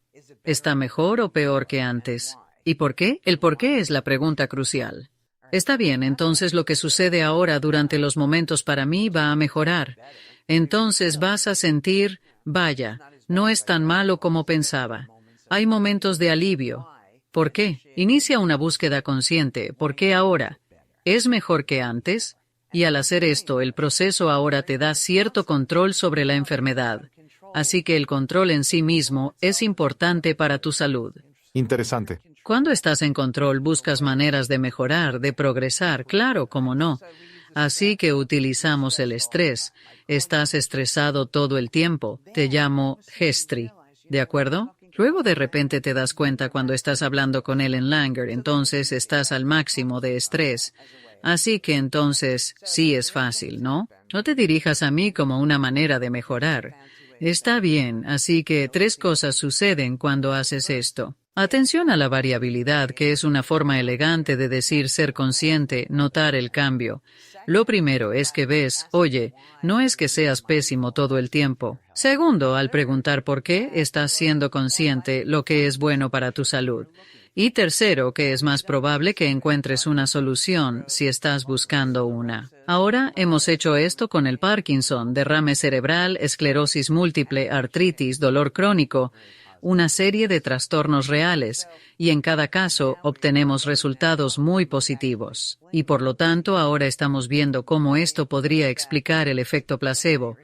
¿Está mejor o peor que antes? ¿Y por qué? El por qué es la pregunta crucial. Está bien, entonces lo que sucede ahora durante los momentos para mí va a mejorar. Entonces vas a sentir, vaya, no es tan malo como pensaba. Hay momentos de alivio. ¿Por qué? Inicia una búsqueda consciente. ¿Por qué ahora? ¿Es mejor que antes? Y al hacer esto, el proceso ahora te da cierto control sobre la enfermedad. Así que el control en sí mismo es importante para tu salud. Interesante. Cuando estás en control, buscas maneras de mejorar, de progresar, claro, cómo no. Así que utilizamos el estrés. Estás estresado todo el tiempo. Te llamo Gestri. ¿De acuerdo? Luego de repente te das cuenta cuando estás hablando con Ellen Langer, entonces estás al máximo de estrés. Así que entonces sí es fácil, ¿no? No te dirijas a mí como una manera de mejorar. Está bien, así que 3 cosas suceden cuando haces esto. Atención a la variabilidad, que es una forma elegante de decir ser consciente, notar el cambio. Lo primero es que ves, oye, no es que seas pésimo todo el tiempo. Segundo, al preguntar por qué, estás siendo consciente lo que es bueno para tu salud. Y tercero, que es más probable que encuentres una solución si estás buscando una. Ahora hemos hecho esto con el Parkinson, derrame cerebral, esclerosis múltiple, artritis, dolor crónico, una serie de trastornos reales, y en cada caso obtenemos resultados muy positivos. Y por lo tanto ahora estamos viendo cómo esto podría explicar el efecto placebo.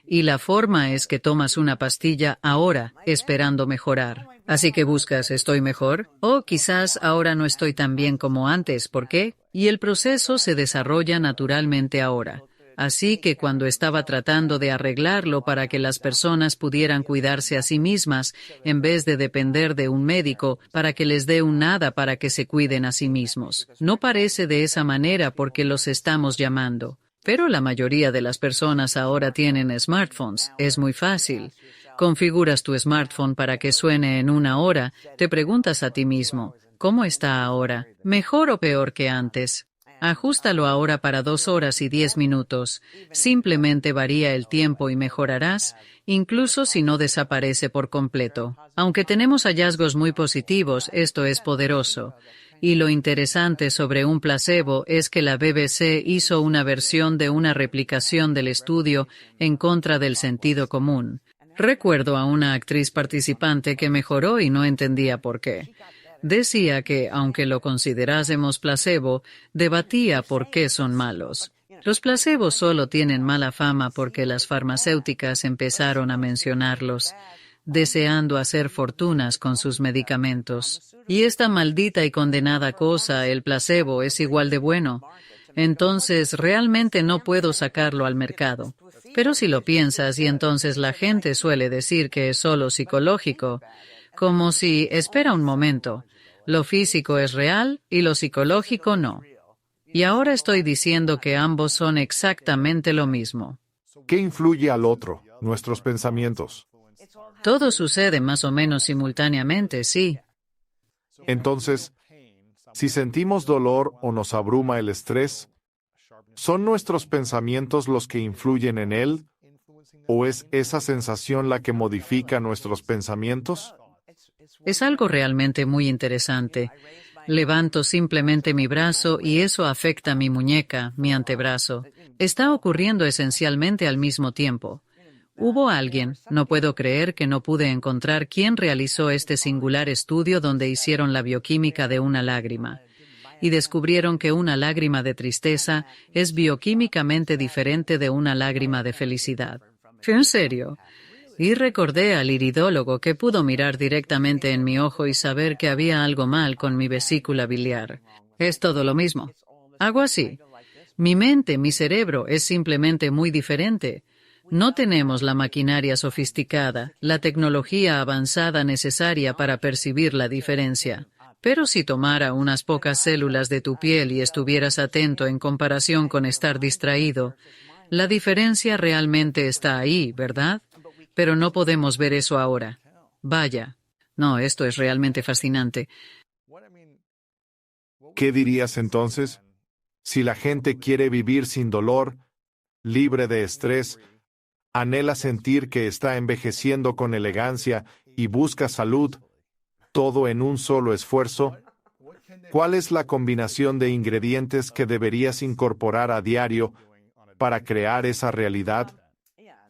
Y la forma es que tomas una pastilla ahora, esperando mejorar. Así que buscas, ¿estoy mejor? O quizás ahora no estoy tan bien como antes, ¿por qué? Y el proceso se desarrolla naturalmente ahora. Así que cuando estaba tratando de arreglarlo para que las personas pudieran cuidarse a sí mismas, en vez de depender de un médico para que les dé un nada para que se cuiden a sí mismos. No parece de esa manera porque los estamos llamando. Pero la mayoría de las personas ahora tienen smartphones. Es muy fácil. Configuras tu smartphone para que suene en 1 hora. Te preguntas a ti mismo, ¿cómo está ahora? ¿Mejor o peor que antes? Ajústalo ahora para 2 horas y 10 minutos. Simplemente varía el tiempo y mejorarás, incluso si no desaparece por completo. Aunque tenemos hallazgos muy positivos, esto es poderoso. Y lo interesante sobre un placebo es que la BBC hizo una versión de una replicación del estudio en contra del sentido común. Recuerdo a una actriz participante que mejoró y no entendía por qué. Decía que, aunque lo considerásemos placebo, debatía por qué son malos. Los placebos solo tienen mala fama porque las farmacéuticas empezaron a mencionarlos, deseando hacer fortunas con sus medicamentos. Y esta maldita y condenada cosa, el placebo, es igual de bueno. Entonces, realmente no puedo sacarlo al mercado. Pero si lo piensas, y entonces la gente suele decir que es solo psicológico, como si, espera un momento, lo físico es real y lo psicológico no. Y ahora estoy diciendo que ambos son exactamente lo mismo. ¿Qué influye al otro? Nuestros pensamientos. Todo sucede más o menos simultáneamente, sí. Entonces, si sentimos dolor o nos abruma el estrés, ¿son nuestros pensamientos los que influyen en él? ¿O es esa sensación la que modifica nuestros pensamientos? Es algo realmente muy interesante. Levanto simplemente mi brazo y eso afecta mi muñeca, mi antebrazo. Está ocurriendo esencialmente al mismo tiempo. Hubo alguien, no puedo creer que no pude encontrar quién realizó este singular estudio donde hicieron la bioquímica de una lágrima. Y descubrieron que una lágrima de tristeza es bioquímicamente diferente de una lágrima de felicidad. ¿En serio? Y recordé al iridólogo que pudo mirar directamente en mi ojo y saber que había algo mal con mi vesícula biliar. Es todo lo mismo. Hago así. Mi mente, mi cerebro, es simplemente muy diferente. No tenemos la maquinaria sofisticada, la tecnología avanzada necesaria para percibir la diferencia. Pero si tomara unas pocas células de tu piel y estuvieras atento en comparación con estar distraído, la diferencia realmente está ahí, ¿verdad? Pero no podemos ver eso ahora. Vaya. No, esto es realmente fascinante. ¿Qué dirías entonces? Si la gente quiere vivir sin dolor, libre de estrés, anhela sentir que está envejeciendo con elegancia y busca salud, todo en un solo esfuerzo, ¿cuál es la combinación de ingredientes que deberías incorporar a diario para crear esa realidad?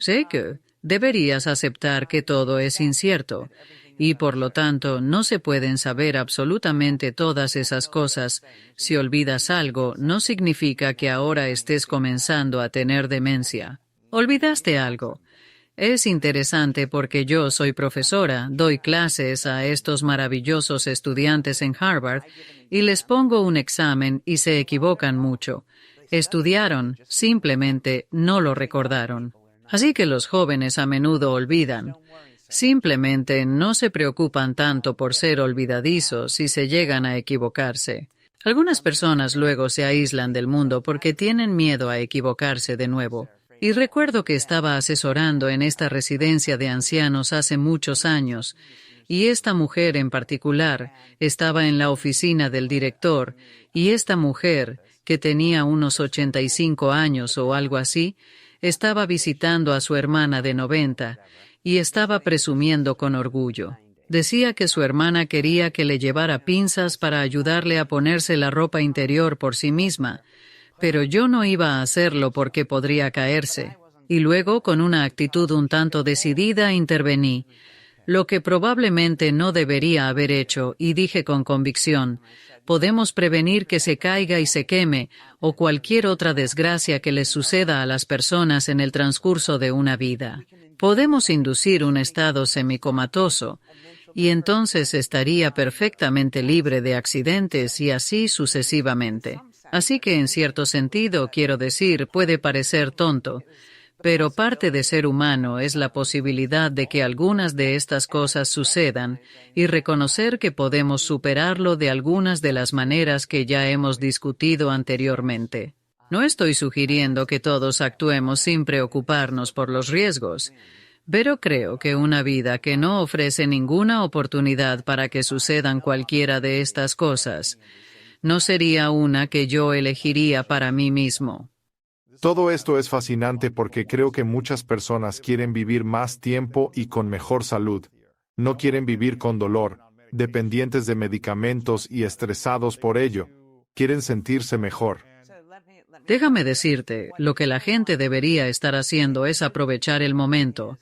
Sé que deberías aceptar que todo es incierto, y por lo tanto no se pueden saber absolutamente todas esas cosas. Si olvidas algo, no significa que ahora estés comenzando a tener demencia. Olvidaste algo. Es interesante porque yo soy profesora, doy clases a estos maravillosos estudiantes en Harvard y les pongo un examen y se equivocan mucho. Estudiaron, simplemente no lo recordaron. Así que los jóvenes a menudo olvidan. Simplemente no se preocupan tanto por ser olvidadizos si se llegan a equivocarse. Algunas personas luego se aíslan del mundo porque tienen miedo a equivocarse de nuevo. Y recuerdo que estaba asesorando en esta residencia de ancianos hace muchos años, y esta mujer en particular estaba en la oficina del director, y esta mujer, que tenía unos 85 años o algo así, estaba visitando a su hermana de 90 y estaba presumiendo con orgullo. Decía que su hermana quería que le llevara pinzas para ayudarle a ponerse la ropa interior por sí misma, pero yo no iba a hacerlo porque podría caerse. Y luego, con una actitud un tanto decidida, intervení, lo que probablemente no debería haber hecho, y dije con convicción, podemos prevenir que se caiga y se queme, o cualquier otra desgracia que les suceda a las personas en el transcurso de una vida. Podemos inducir un estado semicomatoso, y entonces estaría perfectamente libre de accidentes y así sucesivamente. Así que en cierto sentido, quiero decir, puede parecer tonto, pero parte de ser humano es la posibilidad de que algunas de estas cosas sucedan y reconocer que podemos superarlo de algunas de las maneras que ya hemos discutido anteriormente. No estoy sugiriendo que todos actuemos sin preocuparnos por los riesgos, pero creo que una vida que no ofrece ninguna oportunidad para que sucedan cualquiera de estas cosas no sería una que yo elegiría para mí mismo. Todo esto es fascinante porque creo que muchas personas quieren vivir más tiempo y con mejor salud. No quieren vivir con dolor, dependientes de medicamentos y estresados por ello. Quieren sentirse mejor. Déjame decirte, lo que la gente debería estar haciendo es aprovechar el momento,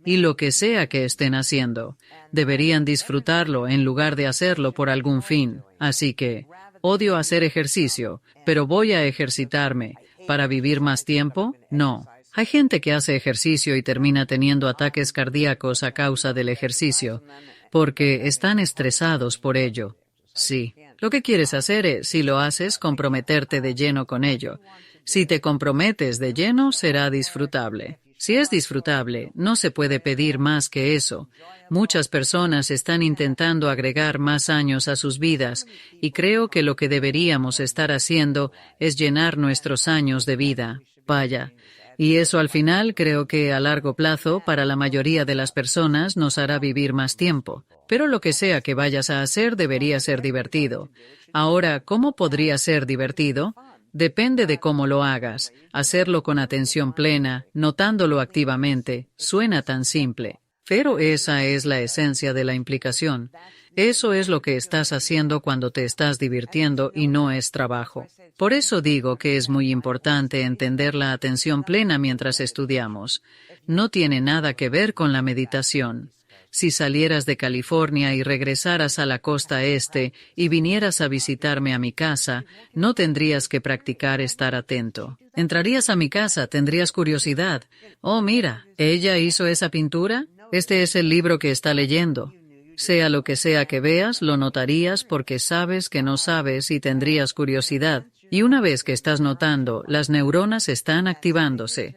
y lo que sea que estén haciendo, deberían disfrutarlo en lugar de hacerlo por algún fin. Así que, odio hacer ejercicio, pero voy a ejercitarme. ¿Para vivir más tiempo? No. Hay gente que hace ejercicio y termina teniendo ataques cardíacos a causa del ejercicio, porque están estresados por ello. Sí. Lo que quieres hacer es, si lo haces, comprometerte de lleno con ello. Si te comprometes de lleno, será disfrutable. Si es disfrutable, no se puede pedir más que eso. Muchas personas están intentando agregar más años a sus vidas, y creo que lo que deberíamos estar haciendo es llenar nuestros años de vida. Vaya. Y eso al final creo que a largo plazo, para la mayoría de las personas, nos hará vivir más tiempo. Pero lo que sea que vayas a hacer debería ser divertido. Ahora, ¿cómo podría ser divertido? Depende de cómo lo hagas. Hacerlo con atención plena, notándolo activamente, suena tan simple. Pero esa es la esencia de la implicación. Eso es lo que estás haciendo cuando te estás divirtiendo y no es trabajo. Por eso digo que es muy importante entender la atención plena mientras estudiamos. No tiene nada que ver con la meditación. Si salieras de California y regresaras a la costa este y vinieras a visitarme a mi casa, no tendrías que practicar estar atento. Entrarías a mi casa, tendrías curiosidad. Oh, mira, ¿ella hizo esa pintura? Este es el libro que está leyendo. Sea lo que sea que veas, lo notarías porque sabes que no sabes y tendrías curiosidad. Y una vez que estás notando, las neuronas están activándose.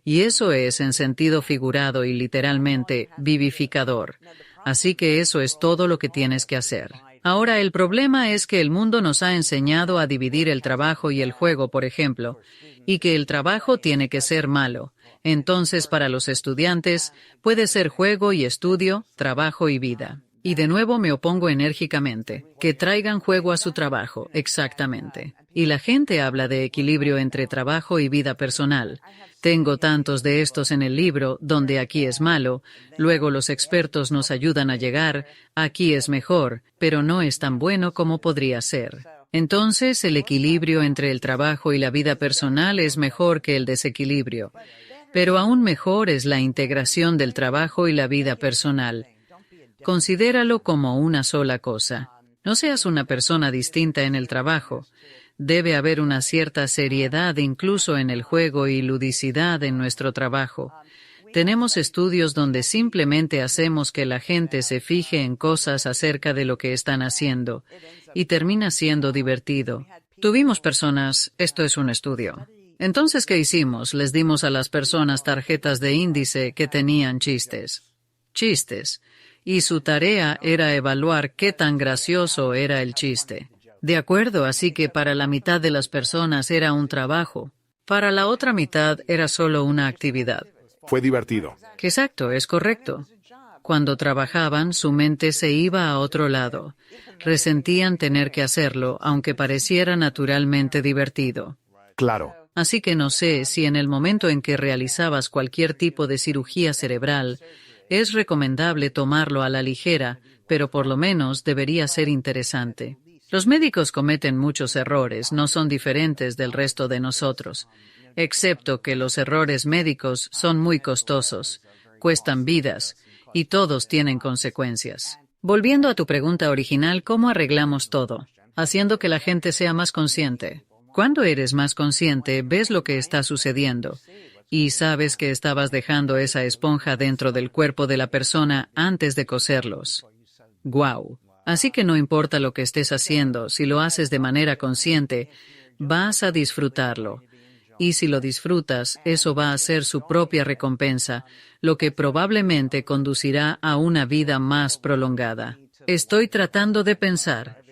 Y eso es, en sentido figurado y literalmente, vivificador. Así que eso es todo lo que tienes que hacer. Ahora, el problema es que el mundo nos ha enseñado a dividir el trabajo y el juego, por ejemplo, y que el trabajo tiene que ser malo. Entonces, para los estudiantes, puede ser juego y estudio, trabajo y vida. Y de nuevo me opongo enérgicamente. Que traigan juego a su trabajo, exactamente. Y la gente habla de equilibrio entre trabajo y vida personal. Tengo tantos de estos en el libro, donde aquí es malo, luego los expertos nos ayudan a llegar, aquí es mejor, pero no es tan bueno como podría ser. Entonces, el equilibrio entre el trabajo y la vida personal es mejor que el desequilibrio. Pero aún mejor es la integración del trabajo y la vida personal. Considéralo como una sola cosa. No seas una persona distinta en el trabajo. Debe haber una cierta seriedad incluso en el juego y ludicidad en nuestro trabajo. Tenemos estudios donde simplemente hacemos que la gente se fije en cosas acerca de lo que están haciendo y termina siendo divertido. Tuvimos personas, esto es un estudio. Entonces, ¿qué hicimos? Les dimos a las personas tarjetas de índice que tenían chistes. Chistes. Y su tarea era evaluar qué tan gracioso era el chiste. De acuerdo, así que para la mitad de las personas era un trabajo. Para la otra mitad era solo una actividad. Fue divertido. Exacto, es correcto. Cuando trabajaban, su mente se iba a otro lado. Resentían tener que hacerlo, aunque pareciera naturalmente divertido. Claro. Así que no sé si en el momento en que realizabas cualquier tipo de cirugía cerebral, es recomendable tomarlo a la ligera, pero por lo menos debería ser interesante. Los médicos cometen muchos errores, no son diferentes del resto de nosotros, excepto que los errores médicos son muy costosos, cuestan vidas, y todos tienen consecuencias. Volviendo a tu pregunta original, ¿cómo arreglamos todo? Haciendo que la gente sea más consciente. Cuando eres más consciente, ves lo que está sucediendo y sabes que estabas dejando esa esponja dentro del cuerpo de la persona antes de coserlos. ¡Guau! Así que no importa lo que estés haciendo, si lo haces de manera consciente, Vas a disfrutarlo. Y si lo disfrutas, eso va a ser su propia recompensa, lo que probablemente conducirá a una vida más prolongada. Estoy tratando de pensar.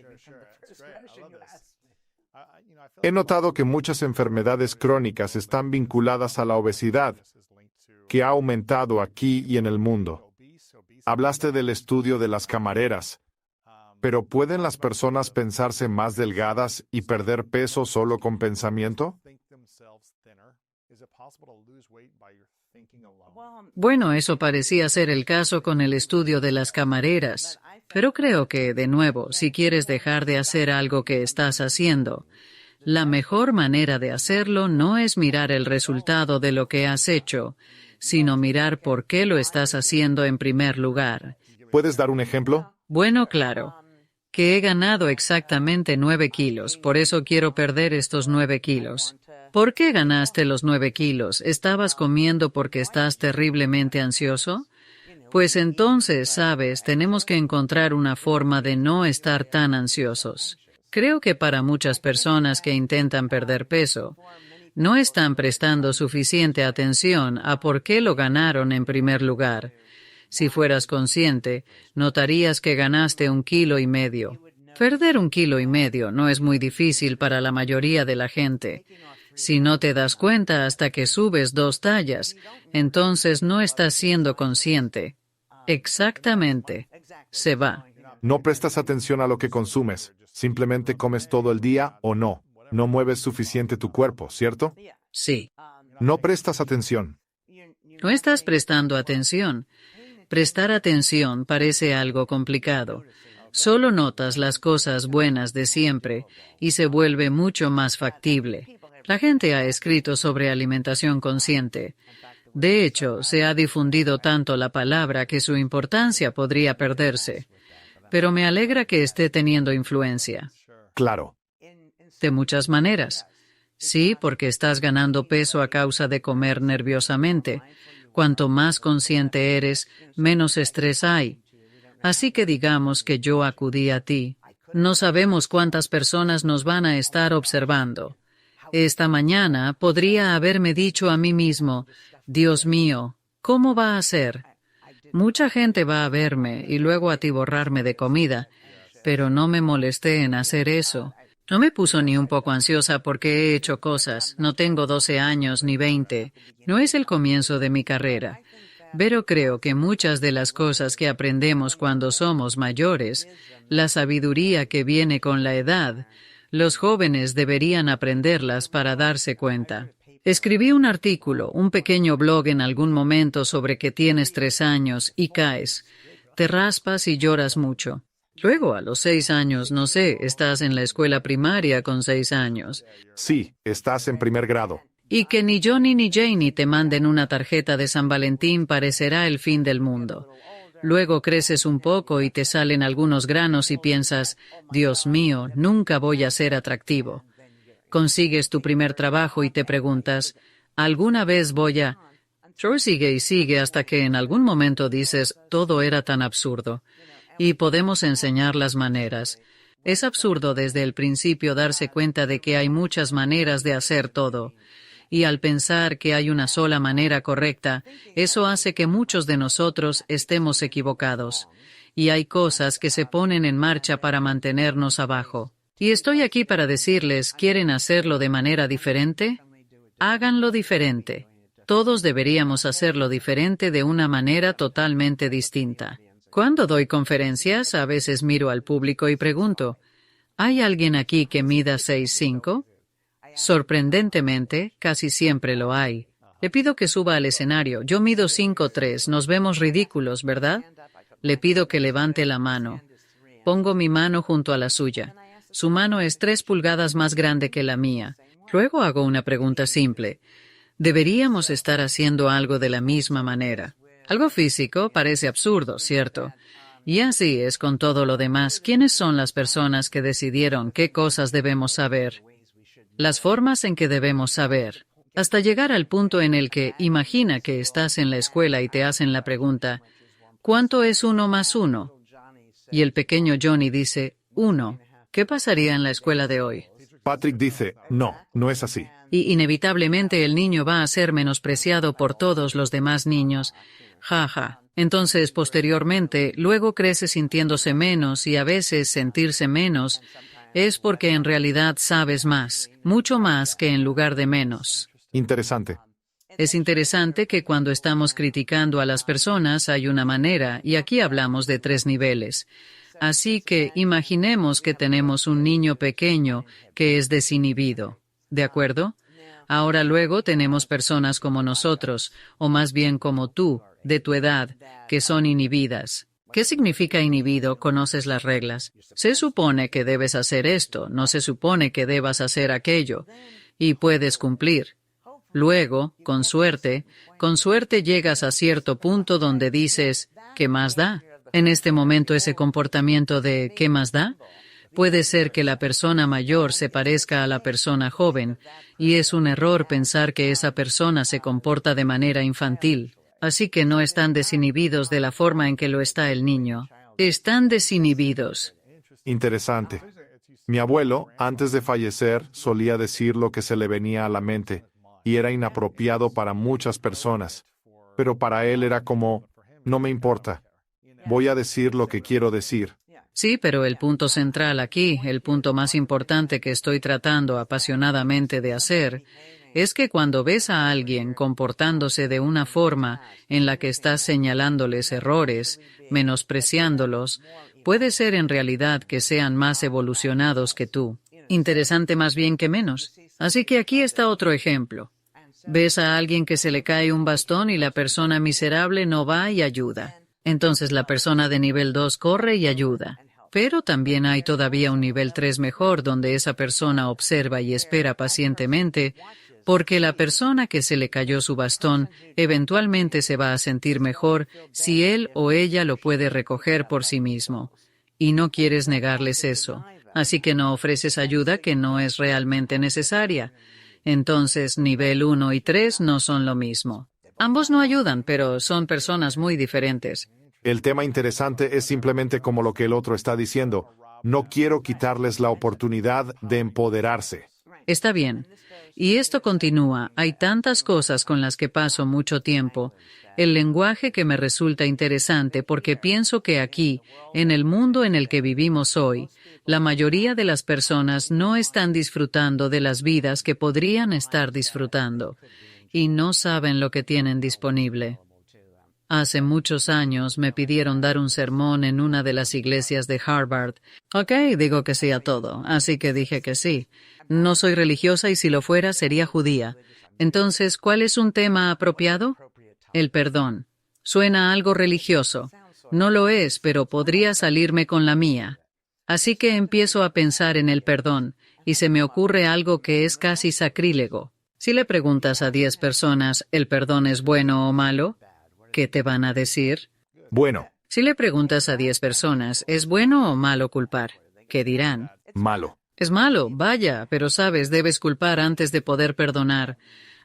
He notado que muchas enfermedades crónicas están vinculadas a la obesidad, que ha aumentado aquí y en el mundo. Hablaste del estudio de las camareras, pero ¿pueden las personas pensarse más delgadas y perder peso solo con pensamiento? Bueno, eso parecía ser el caso con el estudio de las camareras. Pero creo que, de nuevo, si quieres dejar de hacer algo que estás haciendo, la mejor manera de hacerlo no es mirar el resultado de lo que has hecho, sino mirar por qué lo estás haciendo en primer lugar. ¿Puedes dar un ejemplo? Bueno, claro. Que he ganado exactamente 9 kilos, por eso quiero perder estos 9 kilos. ¿Por qué ganaste los 9 kilos? ¿Estabas comiendo porque estás terriblemente ansioso? Pues entonces, sabes, tenemos que encontrar una forma de no estar tan ansiosos. Creo que para muchas personas que intentan perder peso, no están prestando suficiente atención a por qué lo ganaron en primer lugar. Si fueras consciente, notarías que ganaste 1,5 kilos. Perder 1,5 kilos no es muy difícil para la mayoría de la gente. Si no te das cuenta hasta que subes 2 tallas, entonces no estás siendo consciente. Exactamente. Se va. No prestas atención a lo que consumes. Simplemente comes todo el día o no. No mueves suficiente tu cuerpo, ¿cierto? Sí. No prestas atención. No estás prestando atención. Prestar atención parece algo complicado. Solo notas las cosas buenas de siempre y se vuelve mucho más factible. La gente ha escrito sobre alimentación consciente. De hecho, se ha difundido tanto la palabra que su importancia podría perderse. Pero me alegra que esté teniendo influencia. Claro. De muchas maneras. Sí, porque estás ganando peso a causa de comer nerviosamente. Cuanto más consciente eres, menos estrés hay. Así que digamos que yo acudí a ti. No sabemos cuántas personas nos van a estar observando. Esta mañana podría haberme dicho a mí mismo, Dios mío, ¿cómo va a ser? Mucha gente va a verme y luego atiborrarme de comida, pero no me molesté en hacer eso. No me puso ni un poco ansiosa porque he hecho cosas. No tengo 12 años ni 20. No es el comienzo de mi carrera. Pero creo que muchas de las cosas que aprendemos cuando somos mayores, la sabiduría que viene con la edad, los jóvenes deberían aprenderlas para darse cuenta. Escribí un artículo, un pequeño blog en algún momento sobre que tienes 3 años y caes. Te raspas y lloras mucho. Luego, a los 6 años, no sé, estás en la escuela primaria con 6 años. Sí, estás en primer grado. Y que ni Johnny ni Janie te manden una tarjeta de San Valentín parecerá el fin del mundo. Luego creces un poco y te salen algunos granos y piensas, Dios mío, nunca voy a ser atractivo. Consigues tu primer trabajo y te preguntas, ¿alguna vez voy a...? Sigue y sigue hasta que en algún momento dices, todo era tan absurdo. Y podemos enseñar las maneras. Es absurdo desde el principio darse cuenta de que hay muchas maneras de hacer todo. Y al pensar que hay una sola manera correcta, eso hace que muchos de nosotros estemos equivocados. Y hay cosas que se ponen en marcha para mantenernos abajo. Y estoy aquí para decirles, ¿quieren hacerlo de manera diferente? Háganlo diferente. Todos deberíamos hacerlo diferente de una manera totalmente distinta. Cuando doy conferencias, a veces miro al público y pregunto, ¿hay alguien aquí que mida 6'5"? Sorprendentemente, casi siempre lo hay. Le pido que suba al escenario. Yo mido 5'3". Nos vemos ridículos, ¿verdad? Le pido que levante la mano. Pongo mi mano junto a la suya. Su mano es 3 pulgadas más grande que la mía. Luego hago una pregunta simple. Deberíamos estar haciendo algo de la misma manera. Algo físico parece absurdo, ¿cierto? Y así es con todo lo demás. ¿Quiénes son las personas que decidieron qué cosas debemos saber? Las formas en que debemos saber. Hasta llegar al punto en el que imagina que estás en la escuela y te hacen la pregunta, ¿cuánto es 1 más 1? Y el pequeño Johnny dice, 1. ¿Qué pasaría en la escuela de hoy? Patrick dice, no, no es así. Y inevitablemente el niño va a ser menospreciado por todos los demás niños. Jaja. Entonces, posteriormente, luego crece sintiéndose menos y a veces sentirse menos es porque en realidad sabes más, mucho más que en lugar de menos. Interesante. Es interesante que cuando estamos criticando a las personas hay una manera, y aquí hablamos de 3 niveles. Así que imaginemos que tenemos un niño pequeño que es desinhibido. ¿De acuerdo? Ahora luego tenemos personas como nosotros, o más bien como tú, de tu edad, que son inhibidas. ¿Qué significa inhibido? Conoces las reglas. Se supone que debes hacer esto, no se supone que debas hacer aquello, y puedes cumplir. Luego, con suerte llegas a cierto punto donde dices, ¿qué más da? En este momento ese comportamiento de ¿qué más da? Puede ser que la persona mayor se parezca a la persona joven, y es un error pensar que esa persona se comporta de manera infantil. Así que no están desinhibidos de la forma en que lo está el niño. Están desinhibidos. Interesante. Mi abuelo, antes de fallecer, solía decir lo que se le venía a la mente, y era inapropiado para muchas personas. Pero para él era como, no me importa. Voy a decir lo que quiero decir. Sí, pero el punto central aquí, el punto más importante que estoy tratando apasionadamente de hacer, es que cuando ves a alguien comportándose de una forma en la que estás señalándoles errores, menospreciándolos, puede ser en realidad que sean más evolucionados que tú. Interesante más bien que menos. Así que aquí está otro ejemplo. Ves a alguien que se le cae un bastón y la persona miserable no va y ayuda. Entonces la persona de nivel 2 corre y ayuda. Pero también hay todavía un nivel 3 mejor donde esa persona observa y espera pacientemente, porque la persona que se le cayó su bastón eventualmente se va a sentir mejor si él o ella lo puede recoger por sí mismo. Y no quieres negarles eso. Así que no ofreces ayuda que no es realmente necesaria. Entonces, nivel 1 y 3 no son lo mismo. Ambos no ayudan, pero son personas muy diferentes. El tema interesante es simplemente como lo que el otro está diciendo. No quiero quitarles la oportunidad de empoderarse. Está bien. Y esto continúa. Hay tantas cosas con las que paso mucho tiempo. El lenguaje que me resulta interesante porque pienso que aquí, en el mundo en el que vivimos hoy, la mayoría de las personas no están disfrutando de las vidas que podrían estar disfrutando y no saben lo que tienen disponible. Hace muchos años me pidieron dar un sermón en una de las iglesias de Harvard. Ok, digo que sí a todo, así que dije que sí. No soy religiosa y si lo fuera sería judía. Entonces, ¿cuál es un tema apropiado? El perdón. Suena algo religioso. No lo es, pero podría salirme con la mía. Así que empiezo a pensar en el perdón, y se me ocurre algo que es casi sacrílego. Si le preguntas a 10 personas, ¿el perdón es bueno o malo? ¿Qué te van a decir? Bueno. Si le preguntas a 10 personas, ¿es bueno o malo culpar? ¿Qué dirán? Malo. Es malo, vaya, pero sabes, debes culpar antes de poder perdonar.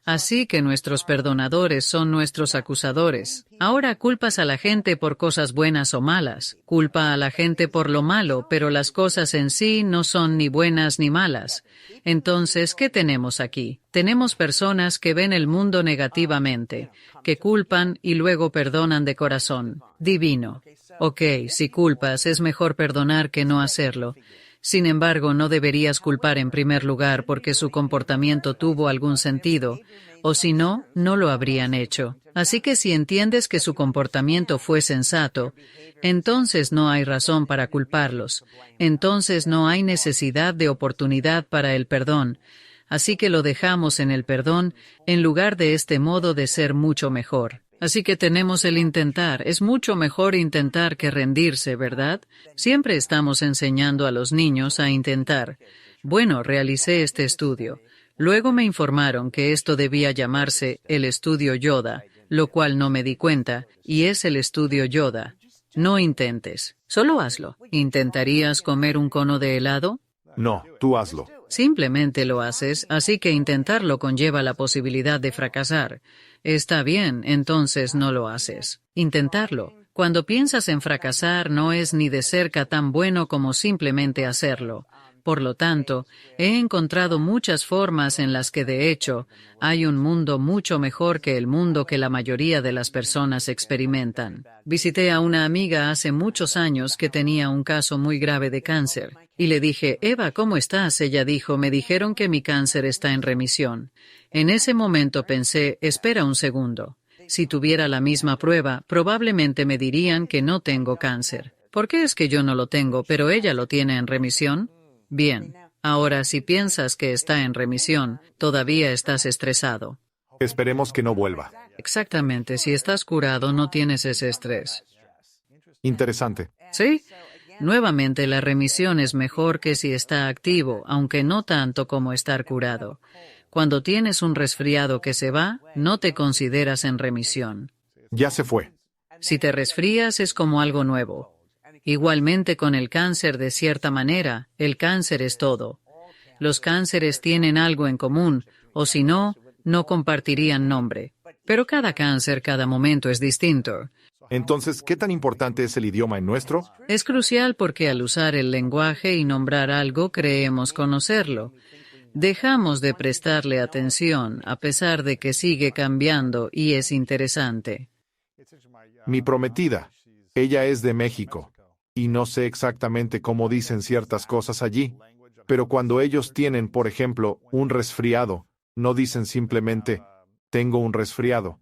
Así que nuestros perdonadores son nuestros acusadores. Ahora culpas a la gente por cosas buenas o malas. Culpa a la gente por lo malo, pero las cosas en sí no son ni buenas ni malas. Entonces, ¿qué tenemos aquí? Tenemos personas que ven el mundo negativamente, que culpan y luego perdonan de corazón. Divino. Ok, si culpas, es mejor perdonar que no hacerlo. Sin embargo, no deberías culpar en primer lugar porque su comportamiento tuvo algún sentido, o si no, no lo habrían hecho. Así que si entiendes que su comportamiento fue sensato, entonces no hay razón para culparlos. Entonces no hay necesidad de oportunidad para el perdón. Así que lo dejamos en el perdón en lugar de este modo de ser mucho mejor. Así que tenemos el intentar. Es mucho mejor intentar que rendirse, ¿verdad? Siempre estamos enseñando a los niños a intentar. Bueno, realicé este estudio. Luego me informaron que esto debía llamarse el estudio Yoda, lo cual no me di cuenta, y es el estudio Yoda. No intentes, solo hazlo. ¿Intentarías comer un cono de helado? No, tú hazlo. Simplemente lo haces, así que intentarlo conlleva la posibilidad de fracasar. Está bien, entonces no lo haces. Intentarlo. Cuando piensas en fracasar no es ni de cerca tan bueno como simplemente hacerlo. Por lo tanto, he encontrado muchas formas en las que, de hecho, hay un mundo mucho mejor que el mundo que la mayoría de las personas experimentan. Visité a una amiga hace muchos años que tenía un caso muy grave de cáncer. Y le dije, Eva, ¿cómo estás? Ella dijo, me dijeron que mi cáncer está en remisión. En ese momento pensé, espera un segundo. Si tuviera la misma prueba, probablemente me dirían que no tengo cáncer. ¿Por qué es que yo no lo tengo, pero ella lo tiene en remisión? Bien. Ahora, si piensas que está en remisión, todavía estás estresado. Esperemos que no vuelva. Exactamente. Si estás curado, no tienes ese estrés. Interesante. ¿Sí? Nuevamente, la remisión es mejor que si está activo, aunque no tanto como estar curado. Cuando tienes un resfriado que se va, no te consideras en remisión. Ya se fue. Si te resfrías es como algo nuevo. Igualmente con el cáncer, de cierta manera, el cáncer es todo. Los cánceres tienen algo en común, o si no, no compartirían nombre. Pero cada cáncer, cada momento es distinto. Entonces, ¿qué tan importante es el idioma en nuestro? Es crucial porque al usar el lenguaje y nombrar algo creemos conocerlo. Dejamos de prestarle atención a pesar de que sigue cambiando y es interesante. Mi prometida, ella es de México, y no sé exactamente cómo dicen ciertas cosas allí, pero cuando ellos tienen, por ejemplo, un resfriado, no dicen simplemente, tengo un resfriado.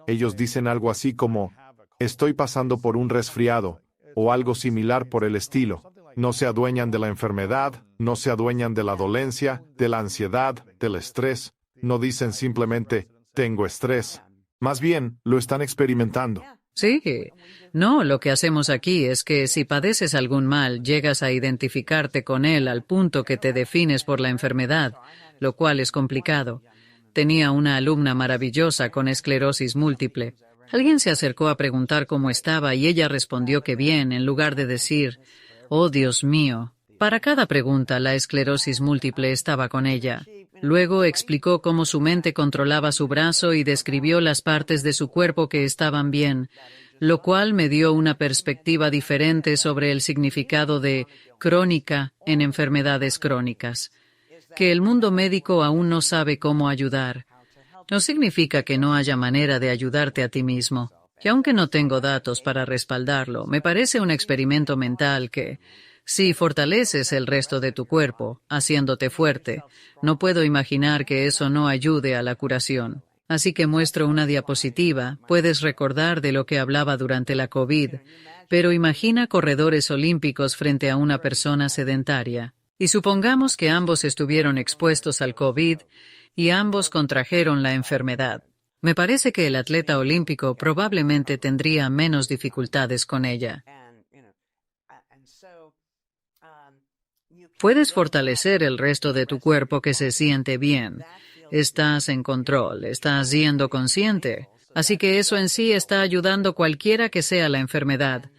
Ellos dicen algo así como, estoy pasando por un resfriado, o algo similar por el estilo. No se adueñan de la enfermedad, no se adueñan de la dolencia, de la ansiedad, del estrés. No dicen simplemente, tengo estrés. Más bien, lo están experimentando. Sí. No, lo que hacemos aquí es que si padeces algún mal, llegas a identificarte con él al punto que te defines por la enfermedad, lo cual es complicado. Tenía una alumna maravillosa con esclerosis múltiple. Alguien se acercó a preguntar cómo estaba y ella respondió que bien, en lugar de decir, «Oh, Dios mío». Para cada pregunta, la esclerosis múltiple estaba con ella. Luego explicó cómo su mente controlaba su brazo y describió las partes de su cuerpo que estaban bien, lo cual me dio una perspectiva diferente sobre el significado de crónica en enfermedades crónicas. Que el mundo médico aún no sabe cómo ayudar. No significa que no haya manera de ayudarte a ti mismo. Que aunque no tengo datos para respaldarlo, me parece un experimento mental que, si fortaleces el resto de tu cuerpo, haciéndote fuerte, no puedo imaginar que eso no ayude a la curación. Así que muestro una diapositiva, puedes recordar de lo que hablaba durante la COVID, pero imagina corredores olímpicos frente a una persona sedentaria. Y supongamos que ambos estuvieron expuestos al COVID y ambos contrajeron la enfermedad. Me parece que el atleta olímpico probablemente tendría menos dificultades con ella. Puedes fortalecer el resto de tu cuerpo que se siente bien. Estás en control, estás siendo consciente. Así que eso en sí está ayudando cualquiera que sea la enfermedad.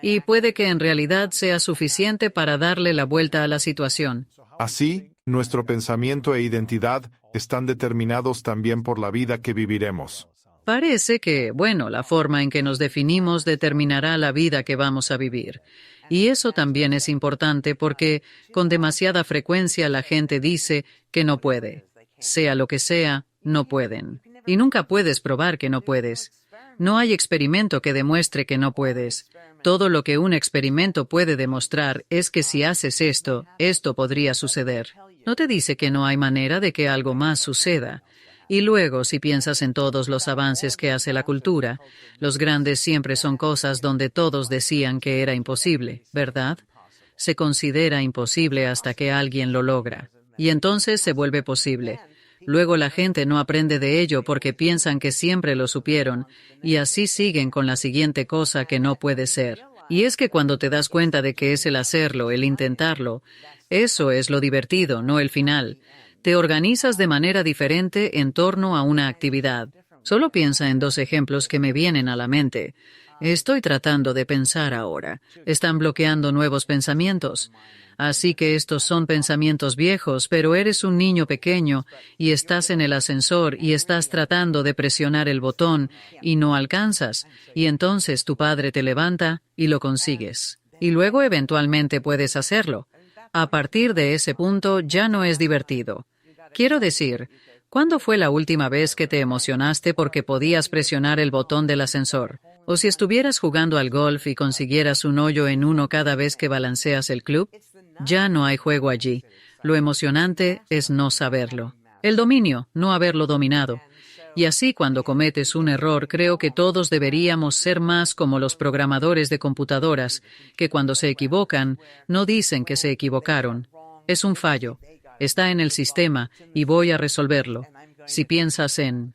Y puede que en realidad sea suficiente para darle la vuelta a la situación. Así, nuestro pensamiento e identidad están determinados también por la vida que viviremos. Parece que, la forma en que nos definimos determinará la vida que vamos a vivir. Y eso también es importante porque con demasiada frecuencia la gente dice que no puede. Sea lo que sea, no pueden. Y nunca puedes probar que no puedes. No hay experimento que demuestre que no puedes. Todo lo que un experimento puede demostrar es que si haces esto, esto podría suceder. No te dice que no hay manera de que algo más suceda. Y luego, si piensas en todos los avances que hace la cultura, los grandes siempre son cosas donde todos decían que era imposible, ¿verdad? Se considera imposible hasta que alguien lo logra. Y entonces se vuelve posible. Luego la gente no aprende de ello porque piensan que siempre lo supieron, y así siguen con la siguiente cosa que no puede ser. Y es que cuando te das cuenta de que es el hacerlo, el intentarlo, eso es lo divertido, no el final. Te organizas de manera diferente en torno a una actividad. Solo piensa en 2 ejemplos que me vienen a la mente. Estoy tratando de pensar ahora. Están bloqueando nuevos pensamientos. Así que estos son pensamientos viejos, pero eres un niño pequeño y estás en el ascensor y estás tratando de presionar el botón y no alcanzas. Y entonces tu padre te levanta y lo consigues. Y luego eventualmente puedes hacerlo. A partir de ese punto ya no es divertido. Quiero decir, ¿cuándo fue la última vez que te emocionaste porque podías presionar el botón del ascensor? O si estuvieras jugando al golf y consiguieras un hoyo en uno cada vez que balanceas el club, ya no hay juego allí. Lo emocionante es no saberlo. El dominio, no haberlo dominado. Y así cuando cometes un error, creo que todos deberíamos ser más como los programadores de computadoras, que cuando se equivocan, no dicen que se equivocaron. Es un fallo. Está en el sistema y voy a resolverlo. Si piensas en...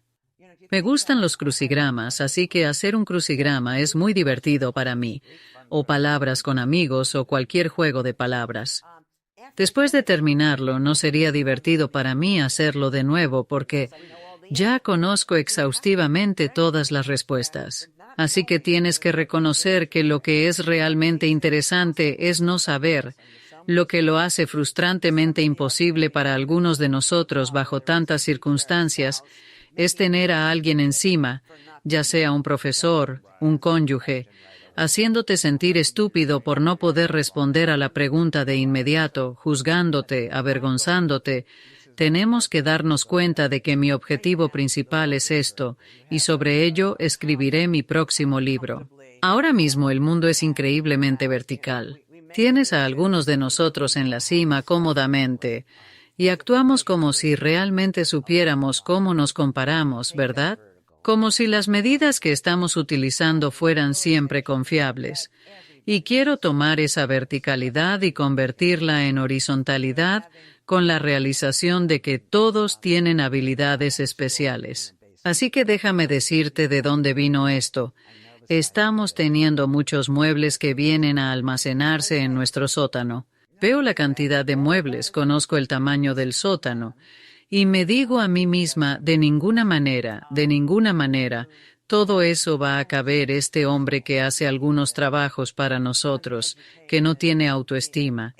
Me gustan los crucigramas, así que hacer un crucigrama es muy divertido para mí, o palabras con amigos o cualquier juego de palabras. Después de terminarlo, no sería divertido para mí hacerlo de nuevo porque ya conozco exhaustivamente todas las respuestas. Así que tienes que reconocer que lo que es realmente interesante es no saber, lo que lo hace frustrantemente imposible para algunos de nosotros bajo tantas circunstancias, es tener a alguien encima, ya sea un profesor, un cónyuge, haciéndote sentir estúpido por no poder responder a la pregunta de inmediato, juzgándote, avergonzándote. Tenemos que darnos cuenta de que mi objetivo principal es esto, y sobre ello escribiré mi próximo libro. Ahora mismo el mundo es increíblemente vertical. Tienes a algunos de nosotros en la cima cómodamente, y actuamos como si realmente supiéramos cómo nos comparamos, ¿verdad? Como si las medidas que estamos utilizando fueran siempre confiables. Y quiero tomar esa verticalidad y convertirla en horizontalidad con la realización de que todos tienen habilidades especiales. Así que déjame decirte de dónde vino esto. Estamos teniendo muchos muebles que vienen a almacenarse en nuestro sótano. Veo la cantidad de muebles, conozco el tamaño del sótano, y me digo a mí misma, de ninguna manera, todo eso va a caber este hombre que hace algunos trabajos para nosotros, que no tiene autoestima.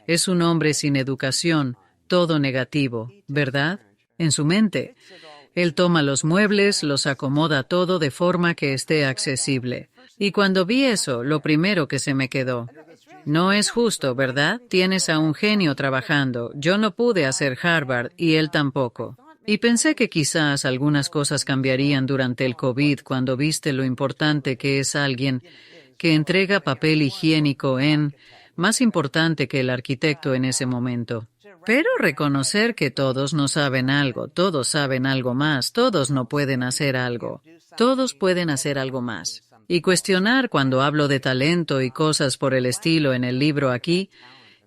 Es un hombre sin educación, todo negativo, ¿verdad? En su mente. Él toma los muebles, los acomoda todo de forma que esté accesible. Y cuando vi eso, lo primero que se me quedó. No es justo, ¿verdad? Tienes a un genio trabajando. Yo no pude hacer Harvard y él tampoco. Y pensé que quizás algunas cosas cambiarían durante el COVID cuando viste lo importante que es alguien que entrega papel higiénico más importante que el arquitecto en ese momento. Pero reconocer que todos no saben algo, todos saben algo más, todos no pueden hacer algo, todos pueden hacer algo más. Y cuestionar cuando hablo de talento y cosas por el estilo en el libro aquí,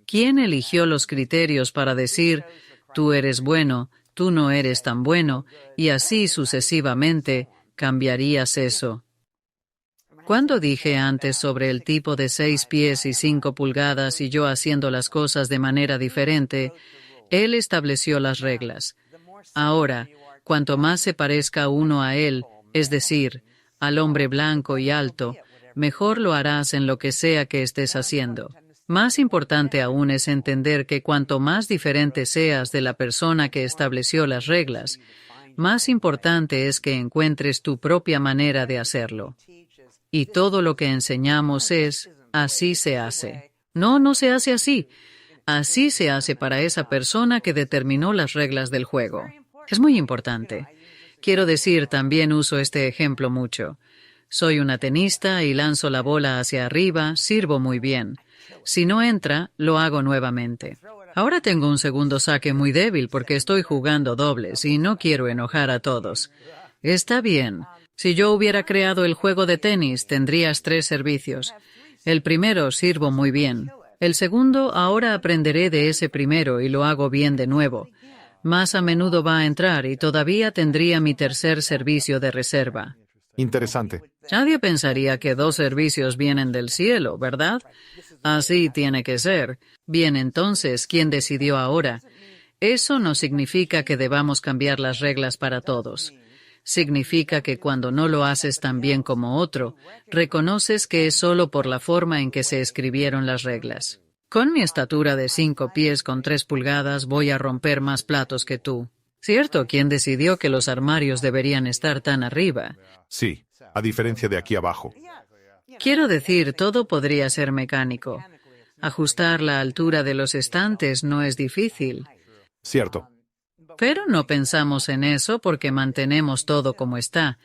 ¿quién eligió los criterios para decir, tú eres bueno, tú no eres tan bueno, y así sucesivamente, cambiarías eso? Cuando dije antes sobre el tipo de 6 pies y 5 pulgadas y yo haciendo las cosas de manera diferente, él estableció las reglas. Ahora, cuanto más se parezca uno a él, es decir, al hombre blanco y alto, mejor lo harás en lo que sea que estés haciendo. Más importante aún es entender que cuanto más diferente seas de la persona que estableció las reglas, más importante es que encuentres tu propia manera de hacerlo. Y todo lo que enseñamos es, así se hace. No, no se hace así. Así se hace para esa persona que determinó las reglas del juego. Es muy importante. Quiero decir, también uso este ejemplo mucho. Soy una tenista y lanzo la bola hacia arriba, sirvo muy bien. Si no entra, lo hago nuevamente. Ahora tengo un segundo saque muy débil porque estoy jugando dobles y no quiero enojar a todos. Está bien. Si yo hubiera creado el juego de tenis, tendrías 3 servicios. El primero sirvo muy bien. El segundo, ahora aprenderé de ese primero y lo hago bien de nuevo. Más a menudo va a entrar y todavía tendría mi tercer servicio de reserva. Interesante. Nadie pensaría que 2 servicios vienen del cielo, ¿verdad? Así tiene que ser. Bien, entonces, ¿quién decidió ahora? Eso no significa que debamos cambiar las reglas para todos. Significa que cuando no lo haces tan bien como otro, reconoces que es solo por la forma en que se escribieron las reglas. Con mi estatura de 5 pies con 3 pulgadas voy a romper más platos que tú. ¿Cierto? ¿Quién decidió que los armarios deberían estar tan arriba? Sí, a diferencia de aquí abajo. Quiero decir, todo podría ser mecánico. Ajustar la altura de los estantes no es difícil. Cierto. Pero no pensamos en eso porque mantenemos todo como está.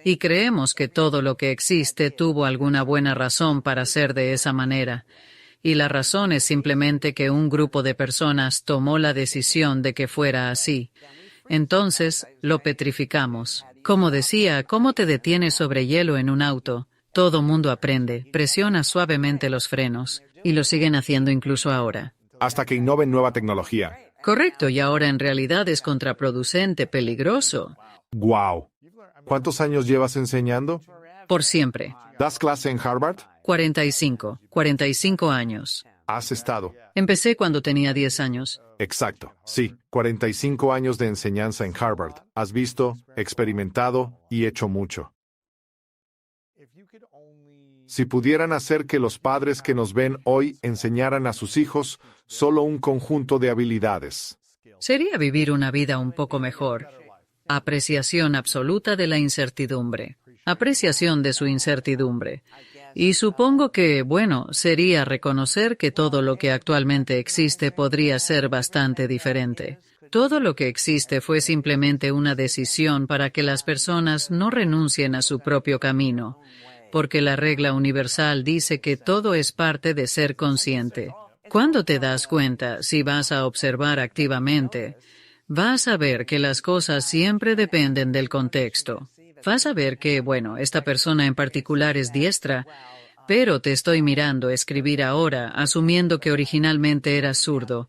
Y creemos que todo lo que existe tuvo alguna buena razón para ser de esa manera. Y la razón es simplemente que un grupo de personas tomó la decisión de que fuera así. Entonces, lo petrificamos. Como decía, ¿cómo te detienes sobre hielo en un auto? Todo mundo aprende, presiona suavemente los frenos. Y lo siguen haciendo incluso ahora. Hasta que innoven nueva tecnología. Correcto, y ahora en realidad es contraproducente, peligroso. ¡Guau! ¿Cuántos años llevas enseñando? Por siempre. ¿Das clase en Harvard? 45 años. ¿Has estado? Empecé cuando tenía 10 años. Exacto. Sí, 45 años de enseñanza en Harvard. Has visto, experimentado y hecho mucho. Si pudieran hacer que los padres que nos ven hoy enseñaran a sus hijos solo un conjunto de habilidades. Sería vivir una vida un poco mejor. Apreciación absoluta de la incertidumbre. Apreciación de su incertidumbre. Y supongo que, bueno, sería reconocer que todo lo que actualmente existe podría ser bastante diferente. Todo lo que existe fue simplemente una decisión para que las personas no renuncien a su propio camino, porque la regla universal dice que todo es parte de ser consciente. Cuando te das cuenta, si vas a observar activamente, vas a ver que las cosas siempre dependen del contexto. Vas a ver que, bueno, esta persona en particular es diestra, pero te estoy mirando escribir ahora, asumiendo que originalmente eras zurdo.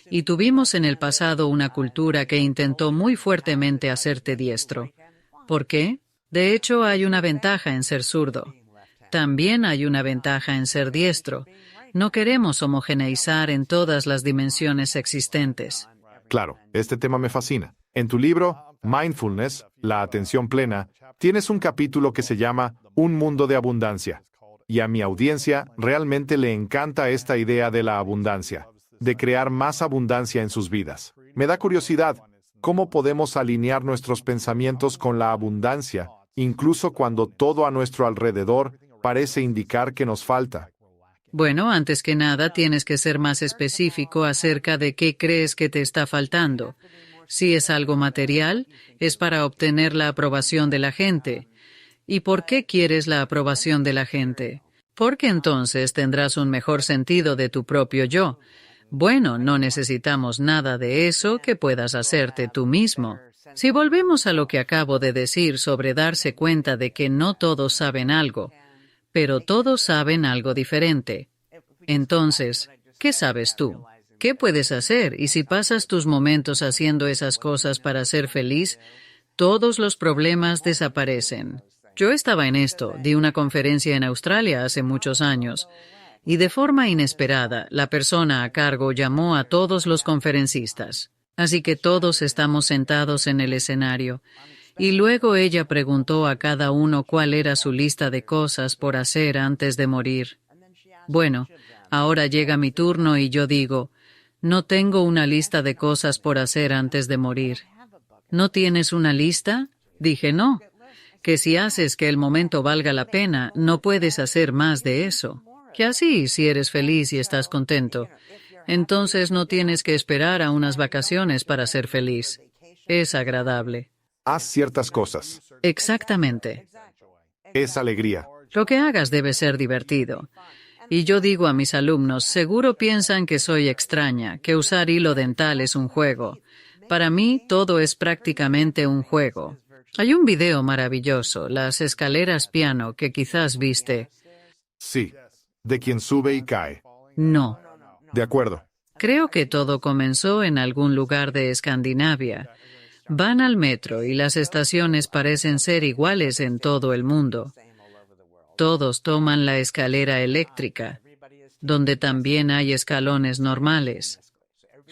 Y tuvimos en el pasado una cultura que intentó muy fuertemente hacerte diestro. ¿Por qué? De hecho, hay una ventaja en ser zurdo. También hay una ventaja en ser diestro. No queremos homogeneizar en todas las dimensiones existentes. Claro, este tema me fascina. En tu libro, Mindfulness, la atención plena, tienes un capítulo que se llama Un mundo de abundancia. Y a mi audiencia realmente le encanta esta idea de la abundancia, de crear más abundancia en sus vidas. Me da curiosidad, ¿cómo podemos alinear nuestros pensamientos con la abundancia, incluso cuando todo a nuestro alrededor parece indicar que nos falta? Bueno, antes que nada, tienes que ser más específico acerca de qué crees que te está faltando. Si es algo material, es para obtener la aprobación de la gente. ¿Y por qué quieres la aprobación de la gente? Porque entonces tendrás un mejor sentido de tu propio yo. Bueno, no necesitamos nada de eso que puedas hacerte tú mismo. Si volvemos a lo que acabo de decir sobre darse cuenta de que no todos saben algo, pero todos saben algo diferente. Entonces, ¿qué sabes tú? ¿Qué puedes hacer? Y si pasas tus momentos haciendo esas cosas para ser feliz, todos los problemas desaparecen. Yo estaba en esto, di una conferencia en Australia hace muchos años, y de forma inesperada, la persona a cargo llamó a todos los conferencistas. Así que todos estamos sentados en el escenario. Y luego ella preguntó a cada uno cuál era su lista de cosas por hacer antes de morir. Bueno, ahora llega mi turno y yo digo, no tengo una lista de cosas por hacer antes de morir. ¿No tienes una lista? Dije, no. Que si haces que el momento valga la pena, no puedes hacer más de eso. Que así, si eres feliz y estás contento, entonces no tienes que esperar a unas vacaciones para ser feliz. Es agradable. Haz ciertas cosas. Exactamente. Es alegría. Lo que hagas debe ser divertido. Y yo digo a mis alumnos, seguro piensan que soy extraña, que usar hilo dental es un juego. Para mí, todo es prácticamente un juego. Hay un video maravilloso, las escaleras piano, que quizás viste. Sí, de quien sube y cae. No. De acuerdo. Creo que todo comenzó en algún lugar de Escandinavia. Van al metro y las estaciones parecen ser iguales en todo el mundo. Todos toman la escalera eléctrica, donde también hay escalones normales.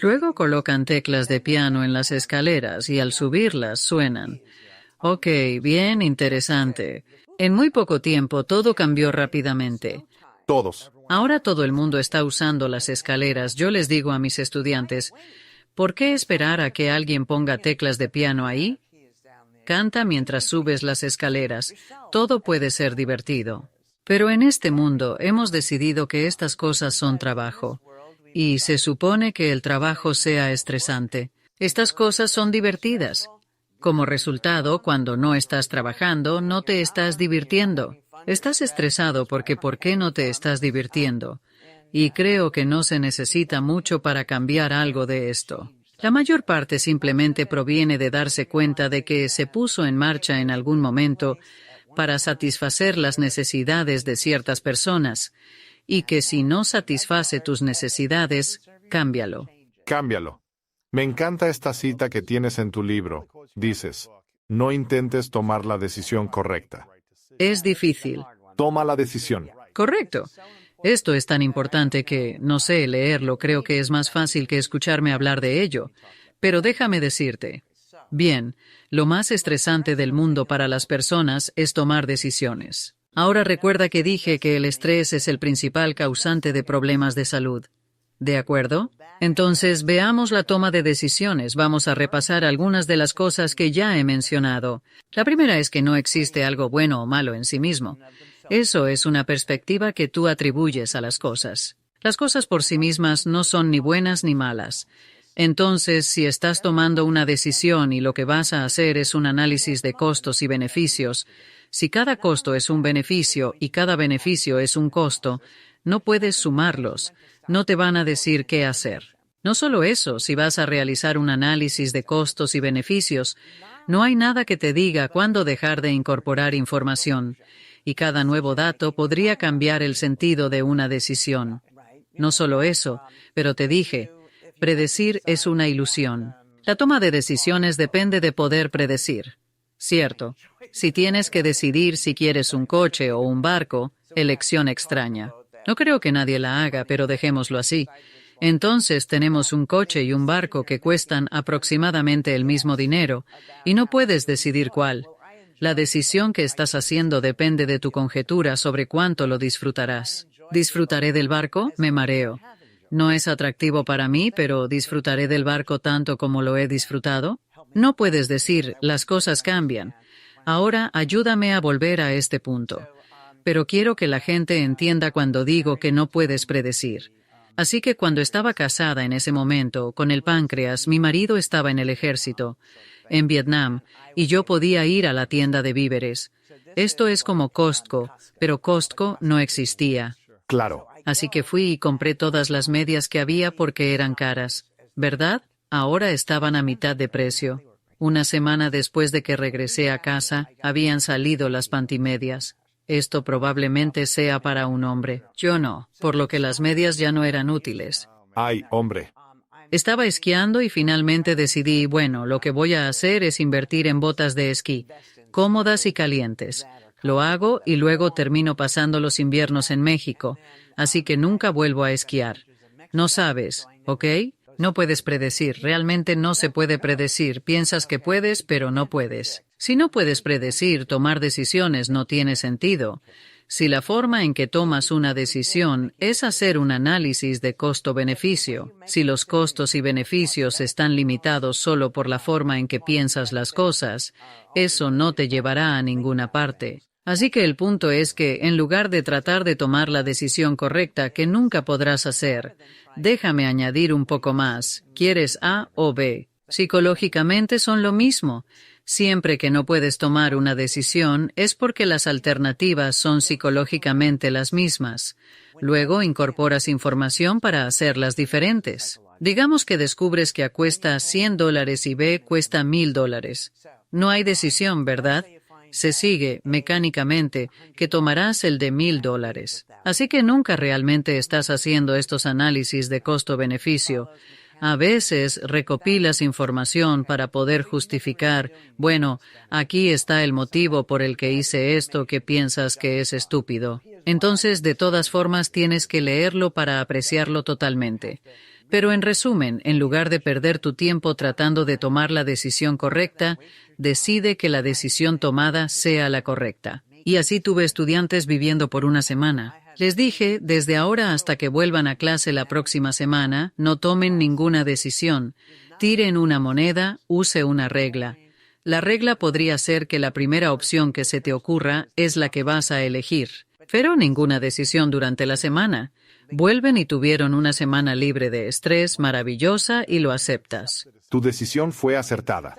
Luego colocan teclas de piano en las escaleras y al subirlas suenan. Ok, bien interesante. En muy poco tiempo todo cambió rápidamente. Todos. Ahora todo el mundo está usando las escaleras. Yo les digo a mis estudiantes, ¿por qué esperar a que alguien ponga teclas de piano ahí? Canta mientras subes las escaleras. Todo puede ser divertido. Pero en este mundo hemos decidido que estas cosas son trabajo, y se supone que el trabajo sea estresante. Estas cosas son divertidas. Como resultado, cuando no estás trabajando, no te estás divirtiendo. Estás estresado porque ¿por qué no te estás divirtiendo? Y creo que no se necesita mucho para cambiar algo de esto. La mayor parte simplemente proviene de darse cuenta de que se puso en marcha en algún momento para satisfacer las necesidades de ciertas personas, y que si no satisface tus necesidades, cámbialo. Cámbialo. Me encanta esta cita que tienes en tu libro. Dices, no intentes tomar la decisión correcta. Es difícil. Toma la decisión. Correcto. Esto es tan importante que, no sé, leerlo creo que es más fácil que escucharme hablar de ello. Pero déjame decirte. Bien, lo más estresante del mundo para las personas es tomar decisiones. Ahora recuerda que dije que el estrés es el principal causante de problemas de salud. ¿De acuerdo? Entonces, veamos la toma de decisiones. Vamos a repasar algunas de las cosas que ya he mencionado. La primera es que no existe algo bueno o malo en sí mismo. Eso es una perspectiva que tú atribuyes a las cosas. Las cosas por sí mismas no son ni buenas ni malas. Entonces, si estás tomando una decisión y lo que vas a hacer es un análisis de costos y beneficios, si cada costo es un beneficio y cada beneficio es un costo, no puedes sumarlos. No te van a decir qué hacer. No solo eso, si vas a realizar un análisis de costos y beneficios, no hay nada que te diga cuándo dejar de incorporar información, y cada nuevo dato podría cambiar el sentido de una decisión. No solo eso, pero te dije, predecir es una ilusión. La toma de decisiones depende de poder predecir. Cierto, si tienes que decidir si quieres un coche o un barco, elección extraña. No creo que nadie la haga, pero dejémoslo así. Entonces tenemos un coche y un barco que cuestan aproximadamente el mismo dinero, y no puedes decidir cuál. La decisión que estás haciendo depende de tu conjetura sobre cuánto lo disfrutarás. ¿Disfrutaré del barco? Me mareo. No es atractivo para mí, pero ¿disfrutaré del barco tanto como lo he disfrutado? No puedes decir, las cosas cambian. Ahora ayúdame a volver a este punto. Pero quiero que la gente entienda cuando digo que no puedes predecir. Así que cuando estaba casada en ese momento, con el páncreas, mi marido estaba en el ejército, en Vietnam, y yo podía ir a la tienda de víveres. Esto es como Costco, pero Costco no existía. Claro. Así que fui y compré todas las medias que había porque eran caras. ¿Verdad? Ahora estaban a mitad de precio. Una semana después de que regresé a casa, habían salido las pantimedias. Esto probablemente sea para un hombre. Yo no, por lo que las medias ya no eran útiles. Ay, hombre. Estaba esquiando y finalmente decidí, bueno, lo que voy a hacer es invertir en botas de esquí, cómodas y calientes. Lo hago y luego termino pasando los inviernos en México, así que nunca vuelvo a esquiar. No sabes, ¿ok? No puedes predecir, realmente no se puede predecir. Piensas que puedes, pero no puedes. Si no puedes predecir, tomar decisiones no tiene sentido. Si la forma en que tomas una decisión es hacer un análisis de costo-beneficio, si los costos y beneficios están limitados solo por la forma en que piensas las cosas, eso no te llevará a ninguna parte. Así que el punto es que, en lugar de tratar de tomar la decisión correcta que nunca podrás hacer, déjame añadir un poco más. ¿Quieres A o B? Psicológicamente son lo mismo. Siempre que no puedes tomar una decisión es porque las alternativas son psicológicamente las mismas. Luego incorporas información para hacerlas diferentes. Digamos que descubres que A cuesta $100 y B cuesta $1,000. No hay decisión, ¿verdad? Se sigue, mecánicamente, que tomarás el de $1,000. Así que nunca realmente estás haciendo estos análisis de costo-beneficio. A veces recopilas información para poder justificar, bueno, aquí está el motivo por el que hice esto que piensas que es estúpido. Entonces, de todas formas, tienes que leerlo para apreciarlo totalmente. Pero en resumen, en lugar de perder tu tiempo tratando de tomar la decisión correcta, decide que la decisión tomada sea la correcta. Y así tuve estudiantes viviendo por una semana. Les dije, desde ahora hasta que vuelvan a clase la próxima semana, no tomen ninguna decisión. Tiren una moneda, use una regla. La regla podría ser que la primera opción que se te ocurra es la que vas a elegir. Pero ninguna decisión durante la semana. Vuelven y tuvieron una semana libre de estrés, maravillosa, y lo aceptas. Tu decisión fue acertada.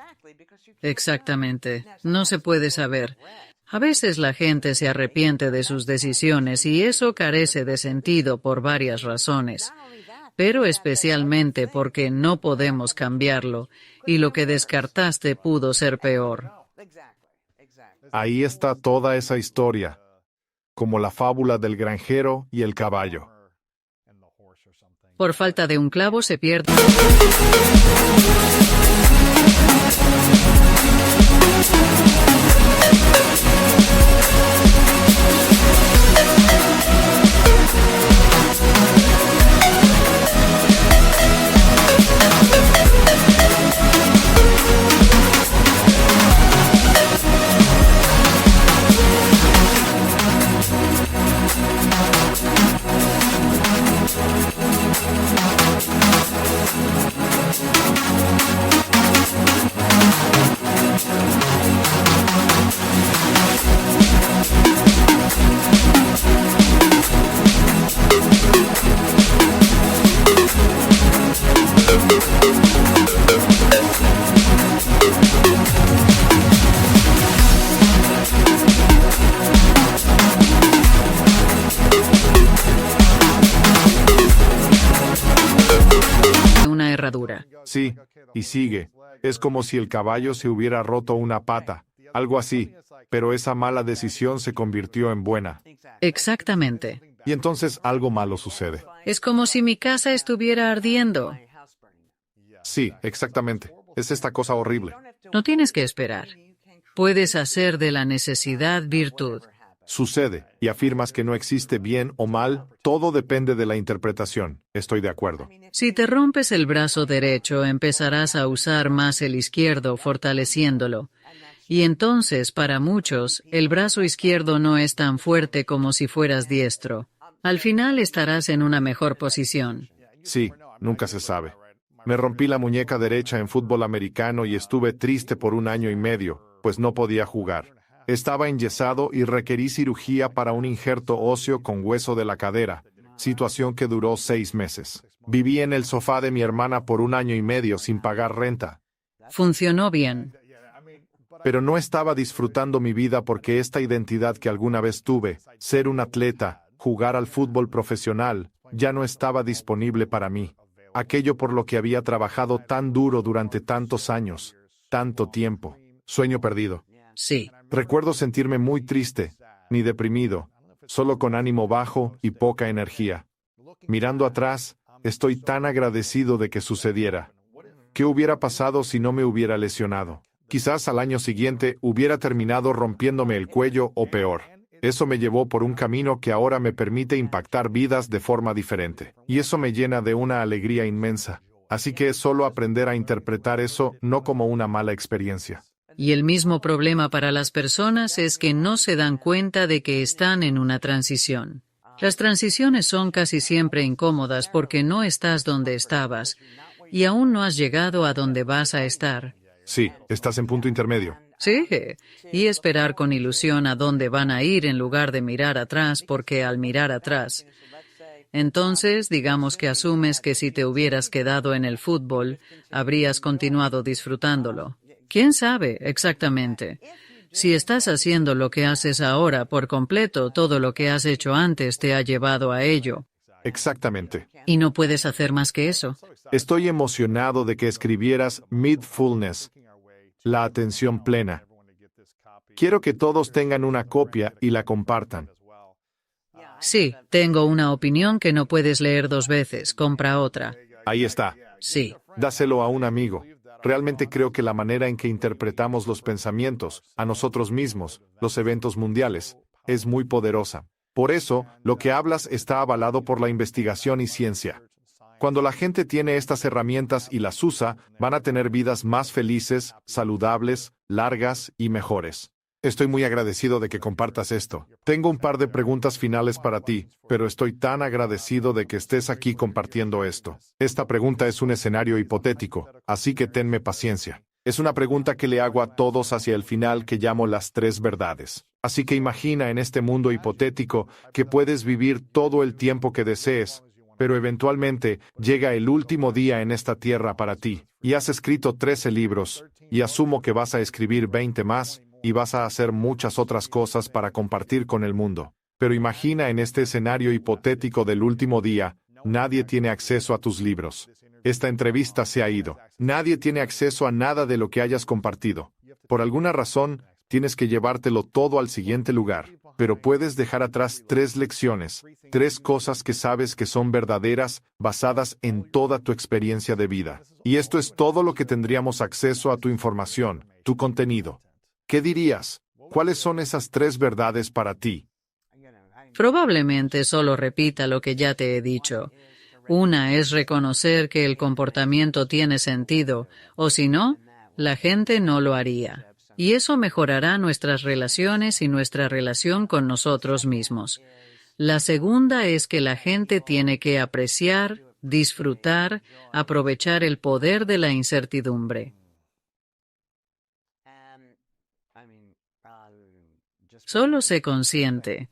Exactamente. No se puede saber. A veces la gente se arrepiente de sus decisiones y eso carece de sentido por varias razones, pero especialmente porque no podemos cambiarlo y lo que descartaste pudo ser peor. Ahí está toda esa historia, como la fábula del granjero y el caballo. Por falta de un clavo se pierde. Una herradura. Sí, y sigue. Es como si el caballo se hubiera roto una pata, algo así, pero esa mala decisión se convirtió en buena. Exactamente. Y entonces algo malo sucede. Es como si mi casa estuviera ardiendo. Sí, exactamente. Es esta cosa horrible. No tienes que esperar. Puedes hacer de la necesidad virtud. Sucede, y afirmas que no existe bien o mal, todo depende de la interpretación. Estoy de acuerdo. Si te rompes el brazo derecho, empezarás a usar más el izquierdo, fortaleciéndolo. Y entonces, para muchos, el brazo izquierdo no es tan fuerte como si fueras diestro. Al final estarás en una mejor posición. Sí, nunca se sabe. Me rompí la muñeca derecha en fútbol americano y estuve triste por 1 año y medio, pues no podía jugar. Estaba enyesado y requerí cirugía para un injerto óseo con hueso de la cadera, situación que duró 6 meses. Viví en el sofá de mi hermana por 1 año y medio sin pagar renta. Funcionó bien. Pero no estaba disfrutando mi vida porque esta identidad que alguna vez tuve, ser un atleta, jugar al fútbol profesional, ya no estaba disponible para mí. Aquello por lo que había trabajado tan duro durante tantos años, tanto tiempo. Sueño perdido. Sí. Recuerdo sentirme muy triste, ni deprimido, solo con ánimo bajo y poca energía. Mirando atrás, estoy tan agradecido de que sucediera. ¿Qué hubiera pasado si no me hubiera lesionado? Quizás al año siguiente hubiera terminado rompiéndome el cuello o peor. Eso me llevó por un camino que ahora me permite impactar vidas de forma diferente. Y eso me llena de una alegría inmensa. Así que es solo aprender a interpretar eso no como una mala experiencia. Y el mismo problema para las personas es que no se dan cuenta de que están en una transición. Las transiciones son casi siempre incómodas porque no estás donde estabas y aún no has llegado a donde vas a estar. Sí, estás en punto intermedio. Sí, y esperar con ilusión a dónde van a ir en lugar de mirar atrás, porque al mirar atrás, entonces digamos que asumes que si te hubieras quedado en el fútbol, habrías continuado disfrutándolo. ¿Quién sabe exactamente? Si estás haciendo lo que haces ahora por completo, todo lo que has hecho antes te ha llevado a ello. Exactamente. Y no puedes hacer más que eso. Estoy emocionado de que escribieras Mindfulness, la atención plena. Quiero que todos tengan una copia y la compartan. Sí, tengo una opinión que no puedes leer 2 veces. Compra otra. Ahí está. Sí. Dáselo a un amigo. Realmente creo que la manera en que interpretamos los pensamientos, a nosotros mismos, los eventos mundiales, es muy poderosa. Por eso, lo que hablas está avalado por la investigación y ciencia. Cuando la gente tiene estas herramientas y las usa, van a tener vidas más felices, saludables, largas y mejores. Estoy muy agradecido de que compartas esto. Tengo un par de preguntas finales para ti, pero estoy tan agradecido de que estés aquí compartiendo esto. Esta pregunta es un escenario hipotético, así que tenme paciencia. Es una pregunta que le hago a todos hacia el final que llamo las 3 verdades. Así que imagina en este mundo hipotético que puedes vivir todo el tiempo que desees, pero eventualmente llega el último día en esta tierra para ti, y has escrito 13 libros, y asumo que vas a escribir 20 más, y vas a hacer muchas otras cosas para compartir con el mundo. Pero imagina en este escenario hipotético del último día, nadie tiene acceso a tus libros. Esta entrevista se ha ido. Nadie tiene acceso a nada de lo que hayas compartido. Por alguna razón, tienes que llevártelo todo al siguiente lugar, pero puedes dejar atrás 3 lecciones, 3 cosas que sabes que son verdaderas, basadas en toda tu experiencia de vida. Y esto es todo lo que tendríamos acceso a tu información, tu contenido. ¿Qué dirías? ¿Cuáles son esas 3 verdades para ti? Probablemente solo repita lo que ya te he dicho. Una es reconocer que el comportamiento tiene sentido, o si no, la gente no lo haría. Y eso mejorará nuestras relaciones y nuestra relación con nosotros mismos. La segunda es que la gente tiene que apreciar, disfrutar, aprovechar el poder de la incertidumbre. Solo sé consciente,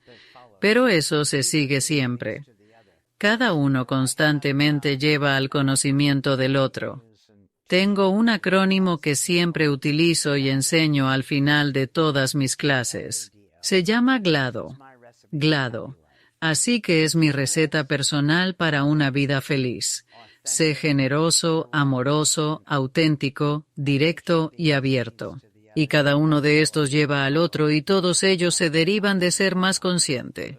pero eso se sigue siempre. Cada uno constantemente lleva al conocimiento del otro. Tengo un acrónimo que siempre utilizo y enseño al final de todas mis clases. Se llama GLADO. GLADO. Así que es mi receta personal para una vida feliz. Sé generoso, amoroso, auténtico, directo y abierto. Y cada uno de estos lleva al otro y todos ellos se derivan de ser más consciente.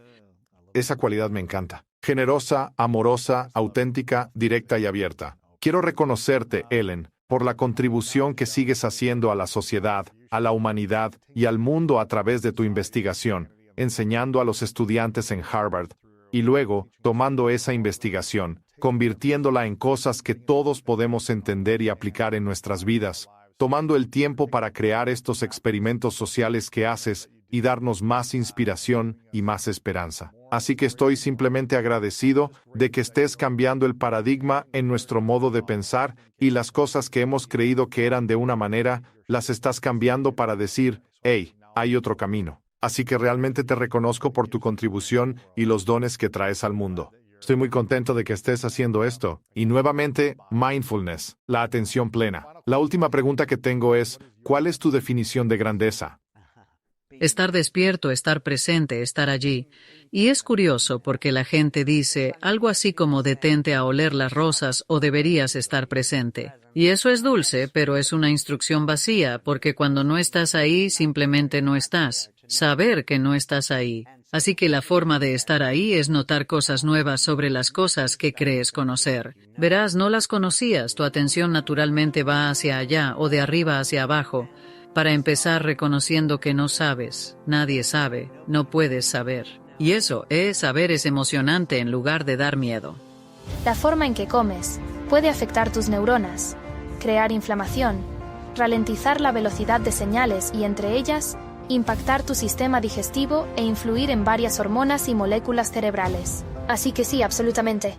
Esa cualidad me encanta. Generosa, amorosa, auténtica, directa y abierta. Quiero reconocerte, Ellen, por la contribución que sigues haciendo a la sociedad, a la humanidad y al mundo a través de tu investigación, enseñando a los estudiantes en Harvard, y luego, tomando esa investigación, convirtiéndola en cosas que todos podemos entender y aplicar en nuestras vidas, tomando el tiempo para crear estos experimentos sociales que haces y darnos más inspiración y más esperanza. Así que estoy simplemente agradecido de que estés cambiando el paradigma en nuestro modo de pensar y las cosas que hemos creído que eran de una manera, las estás cambiando para decir, hey, hay otro camino. Así que realmente te reconozco por tu contribución y los dones que traes al mundo. Estoy muy contento de que estés haciendo esto. Y nuevamente, mindfulness, la atención plena. La última pregunta que tengo es, ¿cuál es tu definición de grandeza? Estar despierto, estar presente, estar allí. Y es curioso porque la gente dice algo así como detente a oler las rosas o deberías estar presente. Y eso es dulce, pero es una instrucción vacía porque cuando no estás ahí, simplemente no estás. Saber que no estás ahí. Así que la forma de estar ahí es notar cosas nuevas sobre las cosas que crees conocer. Verás, no las conocías, tu atención naturalmente va hacia allá o de arriba hacia abajo. Para empezar reconociendo que no sabes, nadie sabe, no puedes saber. Y eso, saber es emocionante en lugar de dar miedo. La forma en que comes puede afectar tus neuronas, crear inflamación, ralentizar la velocidad de señales y entre ellas, impactar tu sistema digestivo e influir en varias hormonas y moléculas cerebrales. Así que sí, absolutamente.